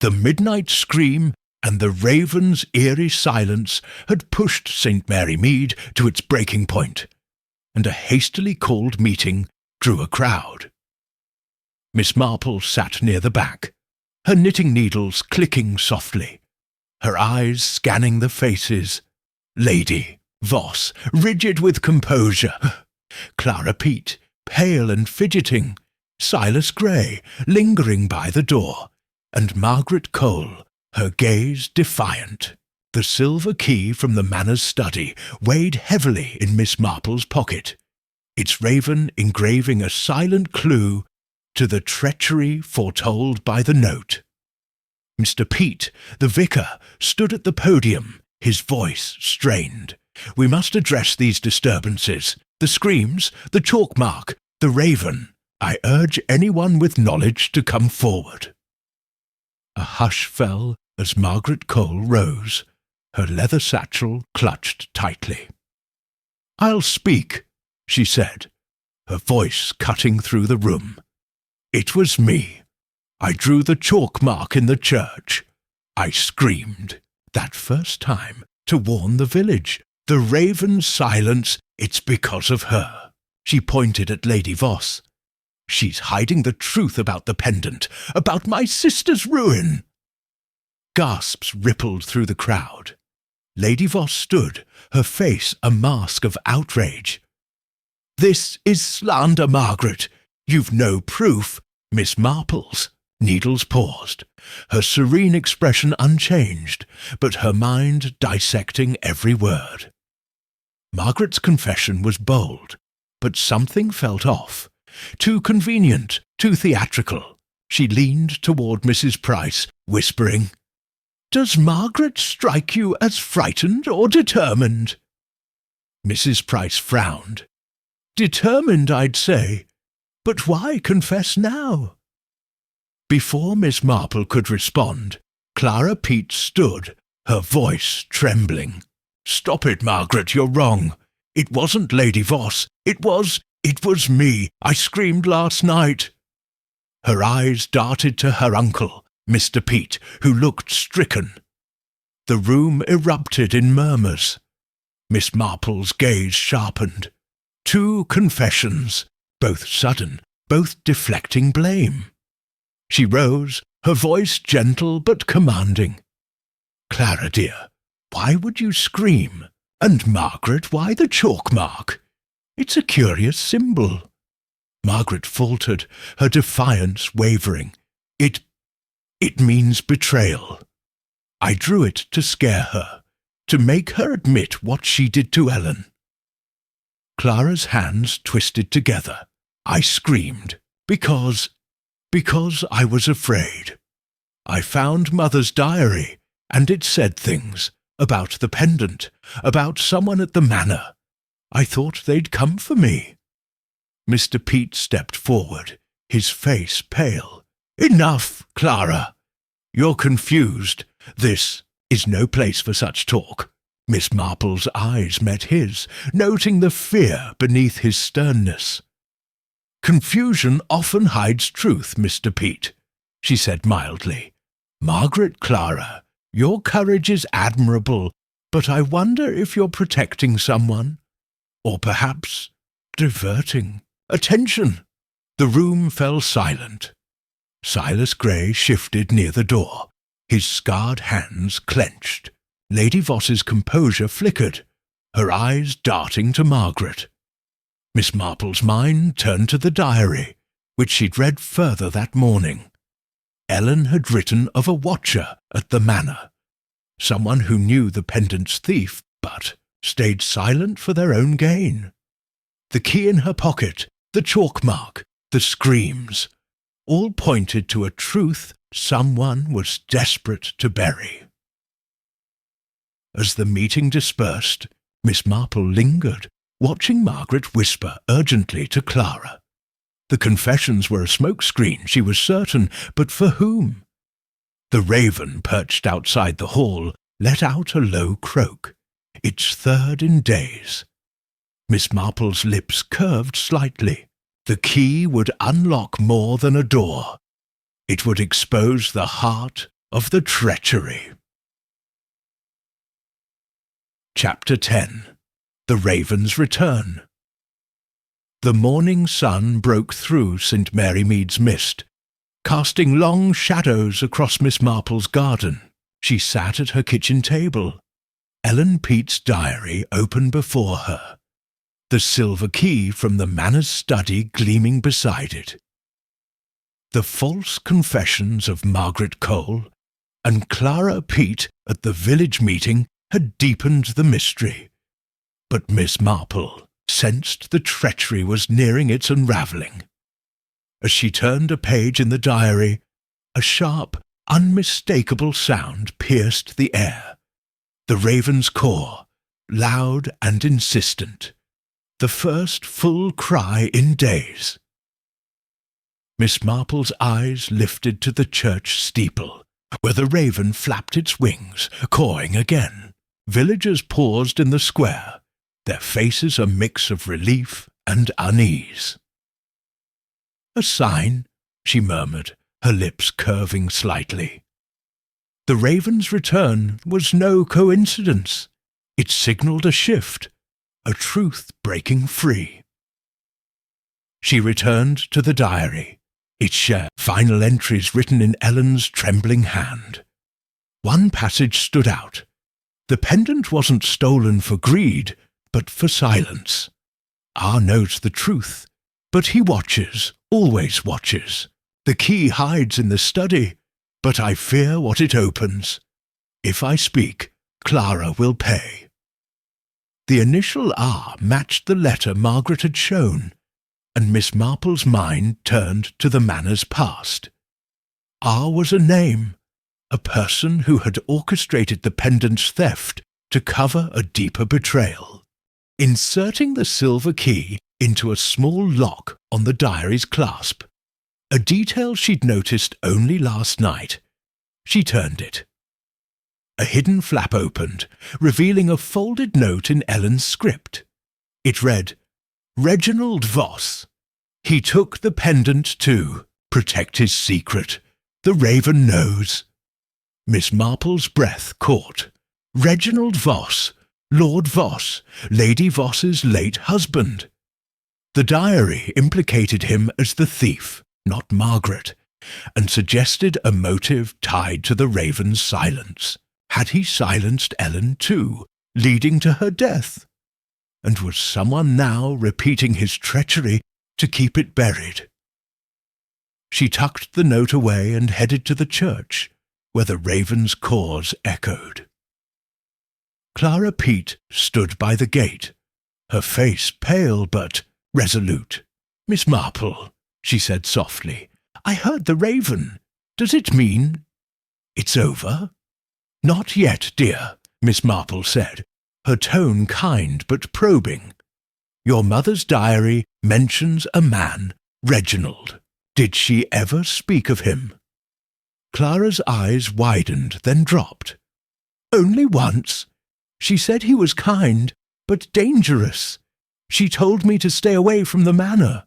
The midnight scream and the raven's eerie silence had pushed St. Mary Mead to its breaking point, and a hastily called meeting drew a crowd. Miss Marple sat near the back, her knitting needles clicking softly, her eyes scanning the faces. Lady Voss, rigid with composure, Clara Peat, pale and fidgeting, Silas Gray, lingering by the door, and Margaret Cole, her gaze defiant. The silver key from the manor's study weighed heavily in Miss Marple's pocket, its raven engraving a silent clue to the treachery foretold by the note. Mr. Peat, the vicar, stood at the podium, his voice strained. We must address these disturbances. The screams, the chalk mark, the raven. I urge anyone with knowledge to come forward." A hush fell as Margaret Cole rose, her leather satchel clutched tightly. "I'll speak," she said, her voice cutting through the room. "It was me. I drew the chalk mark in the church. I screamed, that first time, to warn the village. The raven's silence, it's because of her." She pointed at Lady Voss. "She's hiding the truth about the pendant, about my sister's ruin." Gasps rippled through the crowd. Lady Voss stood, her face a mask of outrage. "This is slander, Margaret. You've no proof." Miss Marple's. Needles paused, her serene expression unchanged, but her mind dissecting every word. Margaret's confession was bold, but something felt off. Too convenient, too theatrical. She leaned toward Mrs. Price, whispering, "Does Margaret strike you as frightened or determined?" Mrs. Price frowned. "Determined, I'd say. But why confess now?" Before Miss Marple could respond, Clara Peet stood, her voice trembling. "Stop it, Margaret, you're wrong. It wasn't Lady Voss. It was me. I screamed last night." Her eyes darted to her uncle, Mr. Peet, who looked stricken. The room erupted in murmurs. Miss Marple's gaze sharpened. Two confessions, both sudden, both deflecting blame. She rose, her voice gentle but commanding. "Clara, dear, why would you scream? And Margaret, why the chalk mark? It's a curious symbol." Margaret faltered, her defiance wavering. It means betrayal. I drew it to scare her, to make her admit what she did to Ellen." Clara's hands twisted together. "I screamed, because I was afraid. I found Mother's diary, and it said things about the pendant, about someone at the manor. I thought they'd come for me." Mr. Peet stepped forward, his face pale. "Enough, Clara. You're confused. This is no place for such talk." Miss Marple's eyes met his, noting the fear beneath his sternness. "Confusion often hides truth, Mr. Peet," she said mildly. "Margaret, Clara, your courage is admirable, but I wonder if you're protecting someone, or perhaps diverting attention." The room fell silent. Silas Grey shifted near the door, his scarred hands clenched. Lady Voss's composure flickered, her eyes darting to Margaret. Miss Marple's mind turned to the diary, which she'd read further that morning. Ellen had written of a watcher at the manor, someone who knew the pendant's thief, but stayed silent for their own gain. The key in her pocket, the chalk mark, the screams, all pointed to a truth someone was desperate to bury. As the meeting dispersed, Miss Marple lingered, watching Margaret whisper urgently to Clara. The confessions were a smokescreen, she was certain, but for whom? The raven, perched outside the hall, let out a low croak, its third in days. Miss Marple's lips curved slightly. The key would unlock more than a door. It would expose the heart of the treachery. Chapter 10. The Raven's Return. The morning sun broke through St. Mary Mead's mist, casting long shadows across Miss Marple's garden. She sat at her kitchen table, Ellen Peet's diary open before her, the silver key from the manor's study gleaming beside it. The false confessions of Margaret Cole and Clara Peet at the village meeting had deepened the mystery, but Miss Marple sensed the treachery was nearing its unravelling. As she turned a page in the diary, a sharp, unmistakable sound pierced the air. The raven's caw, loud and insistent, the first full cry in days. Miss Marple's eyes lifted to the church steeple, where the raven flapped its wings, cawing again. Villagers paused in the square, their faces a mix of relief and unease. "A sign," she murmured, her lips curving slightly. The raven's return was no coincidence. It signalled a shift, a truth breaking free. She returned to the diary, its shared final entries written in Ellen's trembling hand. One passage stood out. The pendant wasn't stolen for greed, but for silence. Ah knows the truth, but he watches, always watches. The key hides in the study, but I fear what it opens. If I speak, Clara will pay. The initial R matched the letter Margaret had shown, and Miss Marple's mind turned to the manor's past. R was a name, a person who had orchestrated the pendant's theft to cover a deeper betrayal. Inserting the silver key into a small lock on the diary's clasp, a detail she'd noticed only last night, she turned it. A hidden flap opened, revealing a folded note in Ellen's script. It read, "Reginald Voss. He took the pendant to protect his secret. The raven knows." Miss Marple's breath caught. Reginald Voss, Lord Voss, Lady Voss's late husband. The diary implicated him as the thief, not Margaret, and suggested a motive tied to the raven's silence. Had he silenced Ellen too, leading to her death? And was someone now repeating his treachery to keep it buried? She tucked the note away and headed to the church, where the raven's caws echoed. Clara Peet stood by the gate, her face pale but resolute. "Miss Marple," she said softly, "I heard the raven. Does it mean it's over?" "Not yet, dear," Miss Marple said, her tone kind but probing. "Your mother's diary mentions a man, Reginald. Did she ever speak of him?" Clara's eyes widened, then dropped. "Only once. She said he was kind, but dangerous. She told me to stay away from the manor."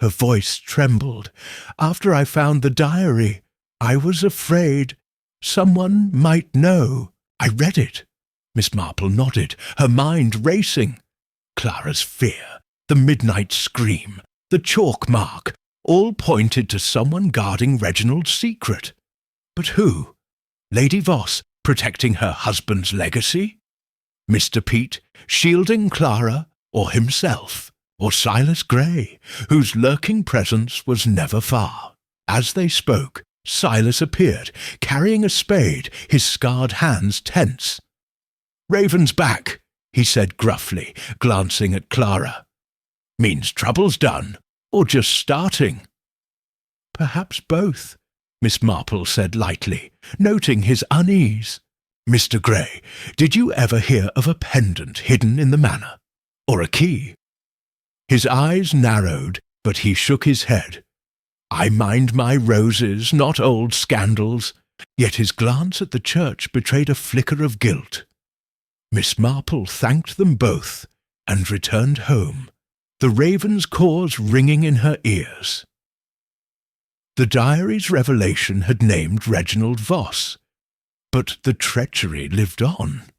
Her voice trembled. "After I found the diary, I was afraid someone might know. I read it." Miss Marple nodded, her mind racing. Clara's fear, the midnight scream, the chalk mark, all pointed to someone guarding Reginald's secret. But who? Lady Voss protecting her husband's legacy? Mr. Peet shielding Clara, or himself, or Silas Grey, whose lurking presence was never far? As they spoke, Silas appeared, carrying a spade, his scarred hands tense. "Raven's back," he said gruffly, glancing at Clara. "Means trouble's done, or just starting." "Perhaps both," Miss Marple said lightly, noting his unease. "Mr. Grey, did you ever hear of a pendant hidden in the manor? Or a key?" His eyes narrowed, but he shook his head. "I mind my roses, not old scandals." Yet his glance at the church betrayed a flicker of guilt. Miss Marple thanked them both, and returned home, the raven's caws ringing in her ears. The diary's revelation had named Reginald Voss, but the treachery lived on,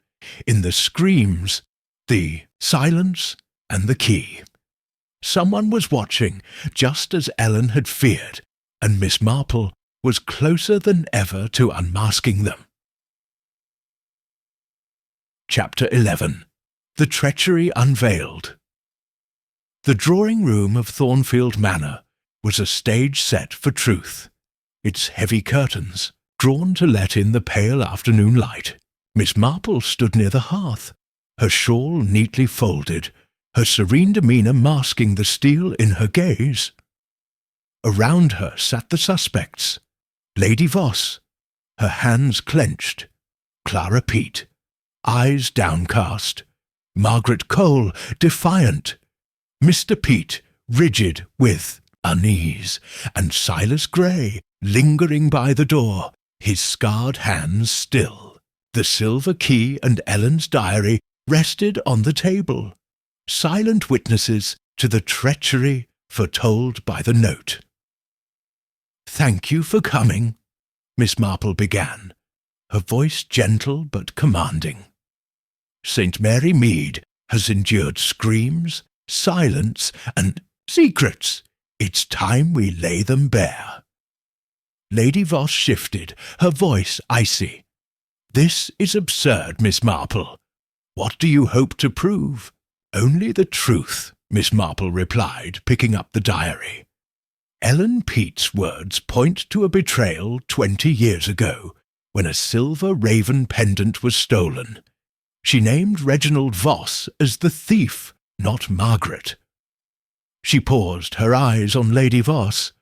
in the screams, the silence, and the key. Someone was watching, just as Ellen had feared, and Miss Marple was closer than ever to unmasking them. Chapter 11. The Treachery Unveiled. The drawing-room of Thornfield Manor was a stage set for truth, its heavy curtains drawn to let in the pale afternoon light. Miss Marple stood near the hearth, her shawl neatly folded, her serene demeanour masking the steel in her gaze. Around her sat the suspects, Lady Voss, her hands clenched, Clara Peet, eyes downcast, Margaret Cole defiant, Mr. Pete rigid with unease, and Silas Grey lingering by the door, his scarred hands still. The silver key and Ellen's diary rested on the table, silent witnesses to the treachery foretold by the note. "Thank you for coming," Miss Marple began, her voice gentle but commanding. "St. Mary Mead has endured screams, silence, and secrets. It's time we lay them bare." Lady Voss shifted, her voice icy. "This is absurd, Miss Marple. What do you hope to prove?" "Only the truth," Miss Marple replied, picking up the diary. "Ellen Pete's words point to a betrayal 20 years ago, when a silver raven pendant was stolen. She named Reginald Voss as the thief, not Margaret." She paused, her eyes on Lady Voss.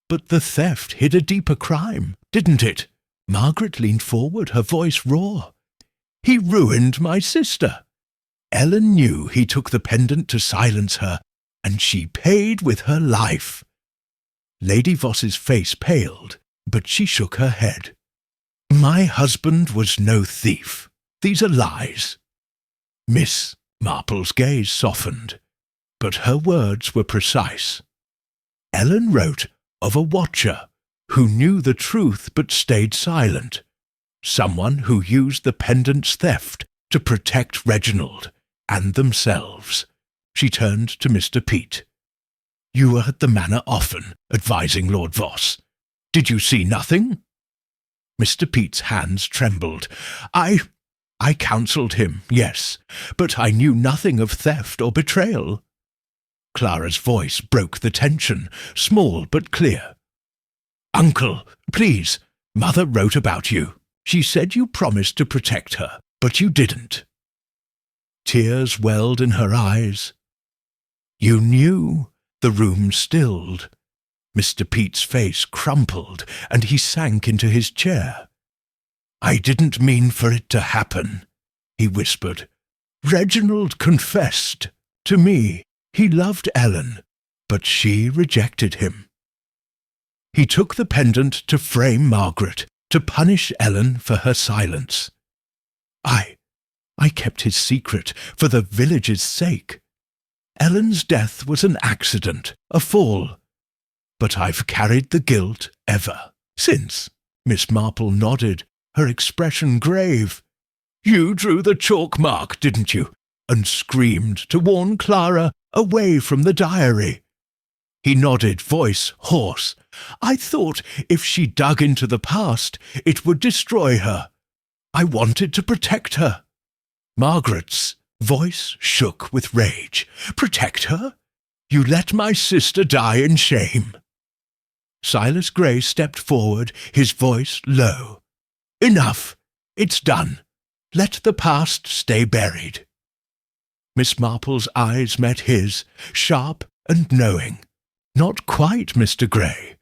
"But the theft hid a deeper crime, didn't it?" Margaret leaned forward, her voice raw. "He ruined my sister. Ellen knew he took the pendant to silence her, and she paid with her life." Lady Voss's face paled, but she shook her head. "My husband was no thief. These are lies." Miss Marple's gaze softened, but her words were precise. "Ellen wrote of a watcher who knew the truth but stayed silent, someone who used the pendant's theft to protect Reginald and themselves." She turned to Mr. Pete. "You were at the manor often, advising Lord Voss. Did you see nothing?" Mr. Pete's hands trembled. I counselled him, yes, but I knew nothing of theft or betrayal." Clara's voice broke the tension, small but clear. "Uncle, please, Mother wrote about you. She said you promised to protect her, but you didn't." Tears welled in her eyes. "You knew." The room stilled. Mr. Pete's face crumpled, and he sank into his chair. "I didn't mean for it to happen," he whispered. "Reginald confessed to me. He loved Ellen, but she rejected him. He took the pendant to frame Margaret, to punish Ellen for her silence. I kept his secret for the village's sake. Ellen's death was an accident, a fall. But I've carried the guilt ever since." Miss Marple nodded, her expression grave. "You drew the chalk mark, didn't you? And screamed to warn Clara away from the diary." He nodded, voice hoarse. "I thought if she dug into the past, it would destroy her. I wanted to protect her." Margaret's voice shook with rage. "Protect her? You let my sister die in shame." Silas Grey stepped forward, his voice low. "Enough. It's done. Let the past stay buried." Miss Marple's eyes met his, sharp and knowing. "Not quite, Mr. Grey.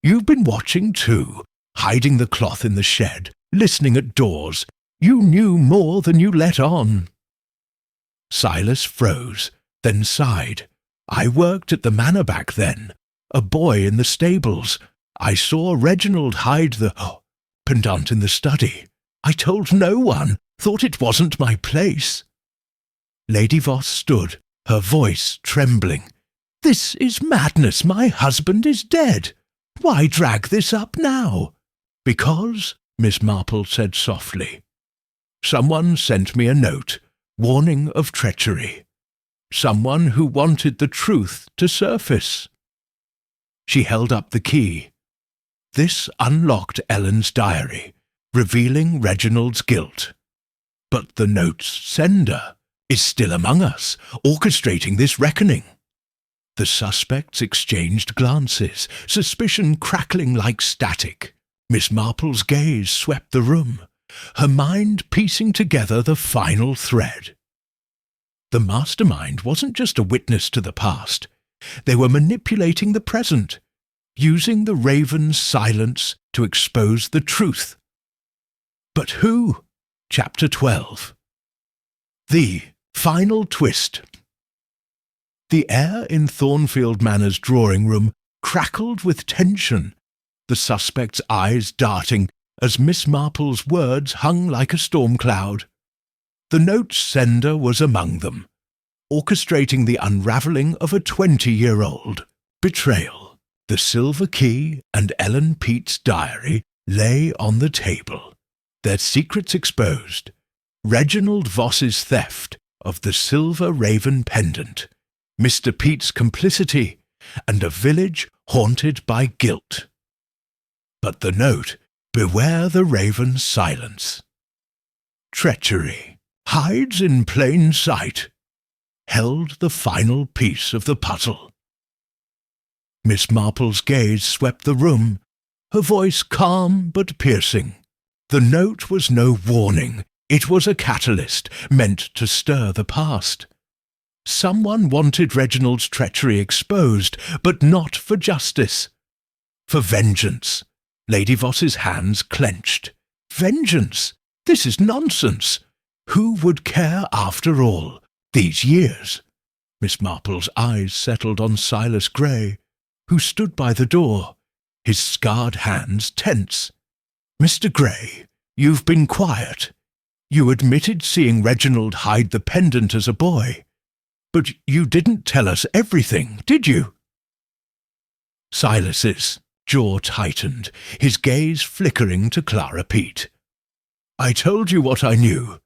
You've been watching too, hiding the cloth in the shed, listening at doors. You knew more than you let on." Silas froze, then sighed. "I worked at the manor back then, a boy in the stables. I saw Reginald hide the pendant in the study. I told no one, thought it wasn't my place." Lady Voss stood, her voice trembling. "This is madness. My husband is dead. Why drag this up now?" "Because," Miss Marple said softly, "someone sent me a note, warning of treachery. Someone who wanted the truth to surface." She held up the key. This unlocked Ellen's diary, revealing Reginald's guilt. But the note's sender is still among us, orchestrating this reckoning. The suspects exchanged glances, suspicion crackling like static. Miss Marple's gaze swept the room, her mind piecing together the final thread. The mastermind wasn't just a witness to the past. They were manipulating the present, using the raven's silence to expose the truth. But who? Chapter 12. The Final twist. The air in Thornfield Manor's drawing-room crackled with tension, the suspect's eyes darting as Miss Marple's words hung like a storm cloud. The note's sender was among them, orchestrating the unravelling of a 20-year-old. Betrayal. The silver key and Ellen Pete's diary lay on the table, their secrets exposed. Reginald Voss's theft of the silver raven pendant, Mr. Pete's complicity, and a village haunted by guilt. But the note, beware the raven's silence. Treachery hides in plain sight, held the final piece of the puzzle. Miss Marple's gaze swept the room, her voice calm but piercing. The note was no warning, it was a catalyst meant to stir the past. Someone wanted Reginald's treachery exposed, but not for justice. For vengeance. Lady Voss's hands clenched. Vengeance? This is nonsense. Who would care after all, these years? Miss Marple's eyes settled on Silas Grey, who stood by the door, his scarred hands tense. Mr. Grey, you've been quiet. You admitted seeing Reginald hide the pendant as a boy. But you didn't tell us everything, did you? Silas's jaw tightened, his gaze flickering to Clara Peete. I told you what I knew.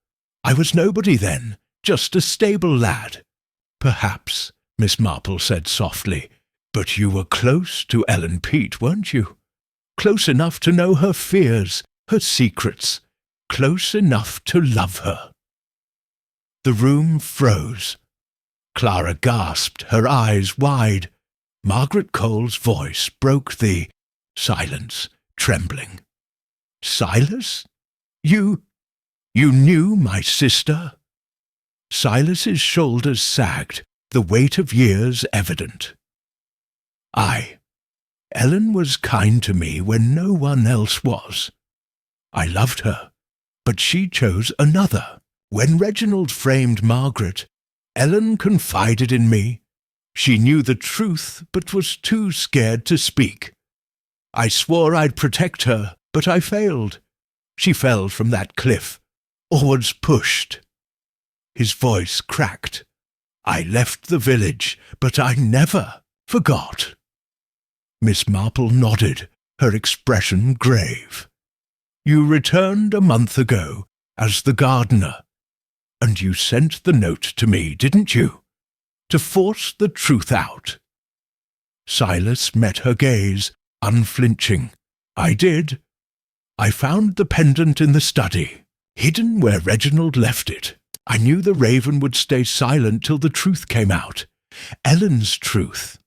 I was nobody then, just a stable lad. Perhaps, Miss Marple said softly, but you were close to Ellen Peete, weren't you? Close enough to know her fears, her secrets, close enough to love her. The room froze. Clara gasped, her eyes wide. Margaret Cole's voice broke the silence, trembling. Silas? You knew my sister? Silas's shoulders sagged, the weight of years evident. Ellen was kind to me when no one else was. I loved her, but she chose another. When Reginald framed Margaret, Ellen confided in me. She knew the truth, but was too scared to speak. I swore I'd protect her, but I failed. She fell from that cliff, or was pushed. His voice cracked. I left the village, but I never forgot. Miss Marple nodded, her expression grave. You returned a month ago as the gardener, and you sent the note to me, didn't you? To force the truth out. Silas met her gaze, unflinching. I did. I found the pendant in the study, hidden where Reginald left it. I knew the raven would stay silent till the truth came out. Ellen's truth.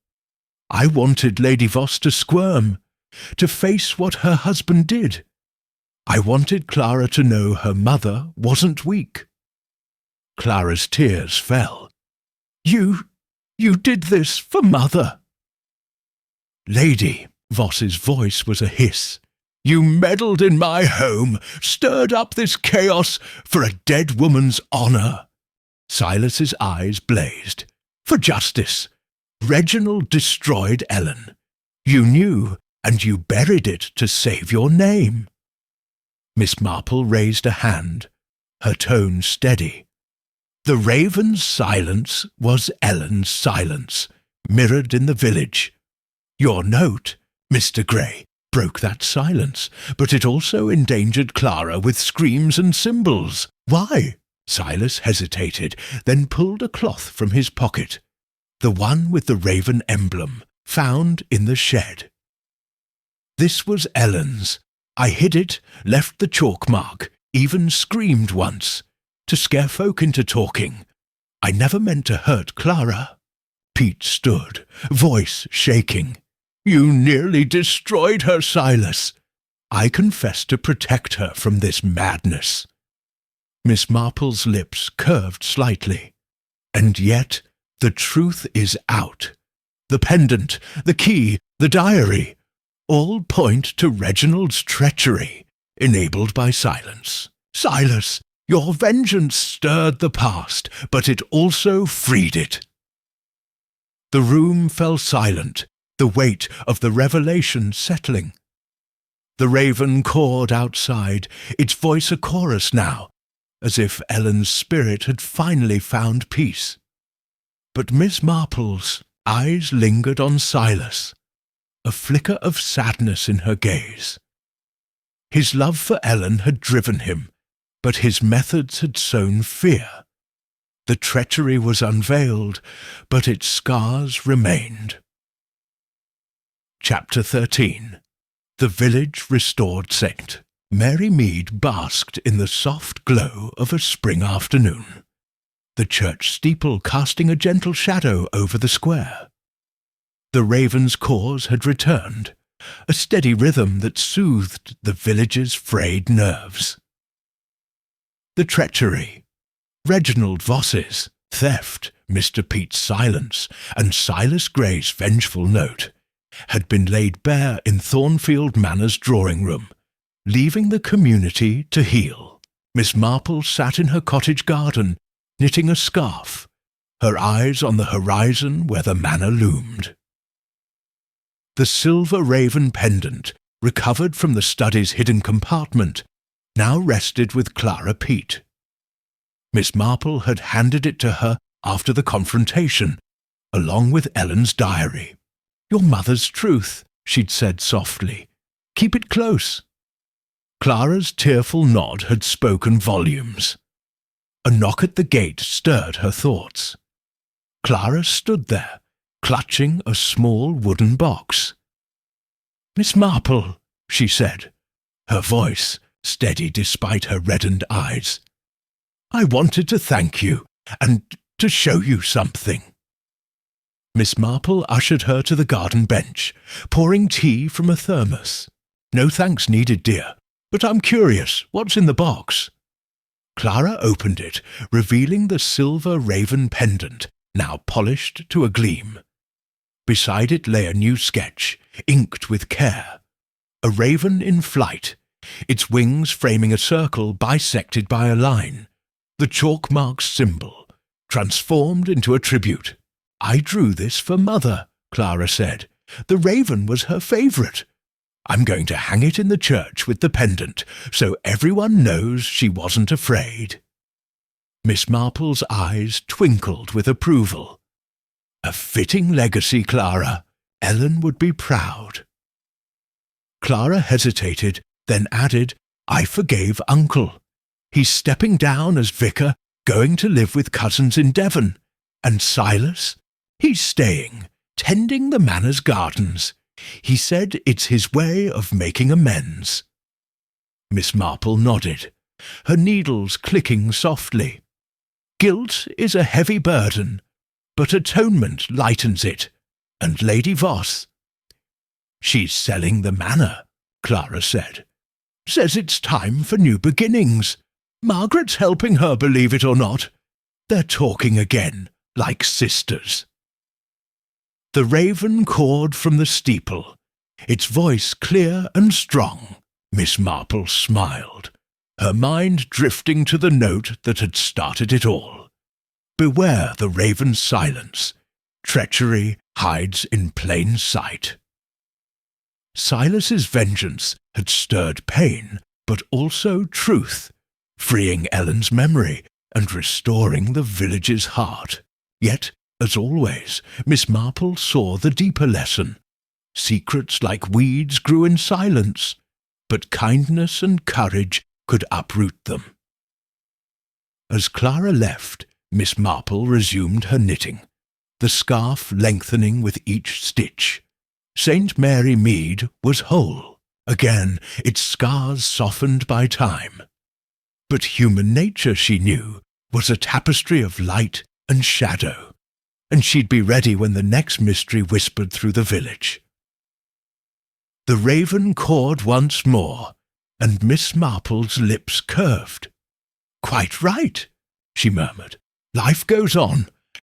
I wanted Lady Voss to squirm, to face what her husband did. I wanted Clara to know her mother wasn't weak. Clara's tears fell. You did this for Mother. Lady, Voss's voice was a hiss. You meddled in my home, stirred up this chaos for a dead woman's honour. Silas's eyes blazed. For justice. Reginald destroyed Ellen. You knew, and you buried it to save your name. Miss Marple raised a hand, her tone steady. The raven's silence was Ellen's silence, mirrored in the village. Your note, Mr. Grey, broke that silence, but it also endangered Clara with screams and symbols. Why? Silas hesitated, then pulled a cloth from his pocket, the one with the raven emblem, found in the shed. This was Ellen's. I hid it, left the chalk mark, even screamed once, to scare folk into talking. I never meant to hurt Clara. Pete stood, voice shaking. You nearly destroyed her, Silas. I confess to protect her from this madness. Miss Marple's lips curved slightly. And yet the truth is out. The pendant, the key, the diary, all point to Reginald's treachery, enabled by silence. Silas, Your vengeance stirred the past, but it also freed it." The room fell silent, the weight of the revelation settling. The raven cawed outside, its voice a chorus now, as if Ellen's spirit had finally found peace. But Miss Marple's eyes lingered on Silas, a flicker of sadness in her gaze. His love for Ellen had driven him, but his methods had sown fear. The treachery was unveiled, but its scars remained. Chapter 13. The Village Restored Saint. Mary Mead basked in the soft glow of a spring afternoon, the church steeple casting a gentle shadow over the square. The raven's cause had returned, a steady rhythm that soothed the village's frayed nerves. The treachery, Reginald Voss's theft, Mr. Pete's silence, and Silas Gray's vengeful note had been laid bare in Thornfield Manor's drawing-room, leaving the community to heal. Miss Marple sat in her cottage garden, knitting a scarf, her eyes on the horizon where the manor loomed. The silver raven pendant, recovered from the study's hidden compartment, now rested with Clara Peet. Miss Marple had handed it to her after the confrontation, along with Ellen's diary. "Your mother's truth," she'd said softly. "Keep it close." Clara's tearful nod had spoken volumes. A knock at the gate stirred her thoughts. Clara stood there, clutching a small wooden box. "Miss Marple," she said, her voice steady despite her reddened eyes. "I wanted to thank you, and to show you something." Miss Marple ushered her to the garden bench, pouring tea from a thermos. "No thanks needed, dear, but I'm curious, what's in the box?" Clara opened it, revealing the silver raven pendant, now polished to a gleam. Beside it lay a new sketch, inked with care. A raven in flight, its wings framing a circle bisected by a line, the chalk-marked symbol, transformed into a tribute. "I drew this for Mother," Clara said. "The raven was her favourite. I'm going to hang it in the church with the pendant, so everyone knows she wasn't afraid." Miss Marple's eyes twinkled with approval. "A fitting legacy, Clara. Ellen would be proud." Clara hesitated, then added, "I forgave Uncle. He's stepping down as vicar, going to live with cousins in Devon. And Silas? He's staying, tending the manor's gardens. He said it's his way of making amends." Miss Marple nodded, her needles clicking softly. "Guilt is a heavy burden, but atonement lightens it. And Lady Voss—" "She's selling the manor," Clara said. "Says it's time for new beginnings. Margaret's helping her, believe it or not. They're talking again, like sisters." The raven cawed from the steeple, its voice clear and strong. Miss Marple smiled, her mind drifting to the note that had started it all. "Beware the raven's silence. Treachery hides in plain sight." Silas's vengeance had stirred pain, but also truth, freeing Ellen's memory and restoring the village's heart. Yet, as always, Miss Marple saw the deeper lesson. Secrets like weeds grew in silence, but kindness and courage could uproot them. As Clara left, Miss Marple resumed her knitting, the scarf lengthening with each stitch. St. Mary Mead was whole, again, its scars softened by time. But human nature, she knew, was a tapestry of light and shadow, and she'd be ready when the next mystery whispered through the village. The raven cawed once more, and Miss Marple's lips curved. "Quite right," she murmured. "Life goes on,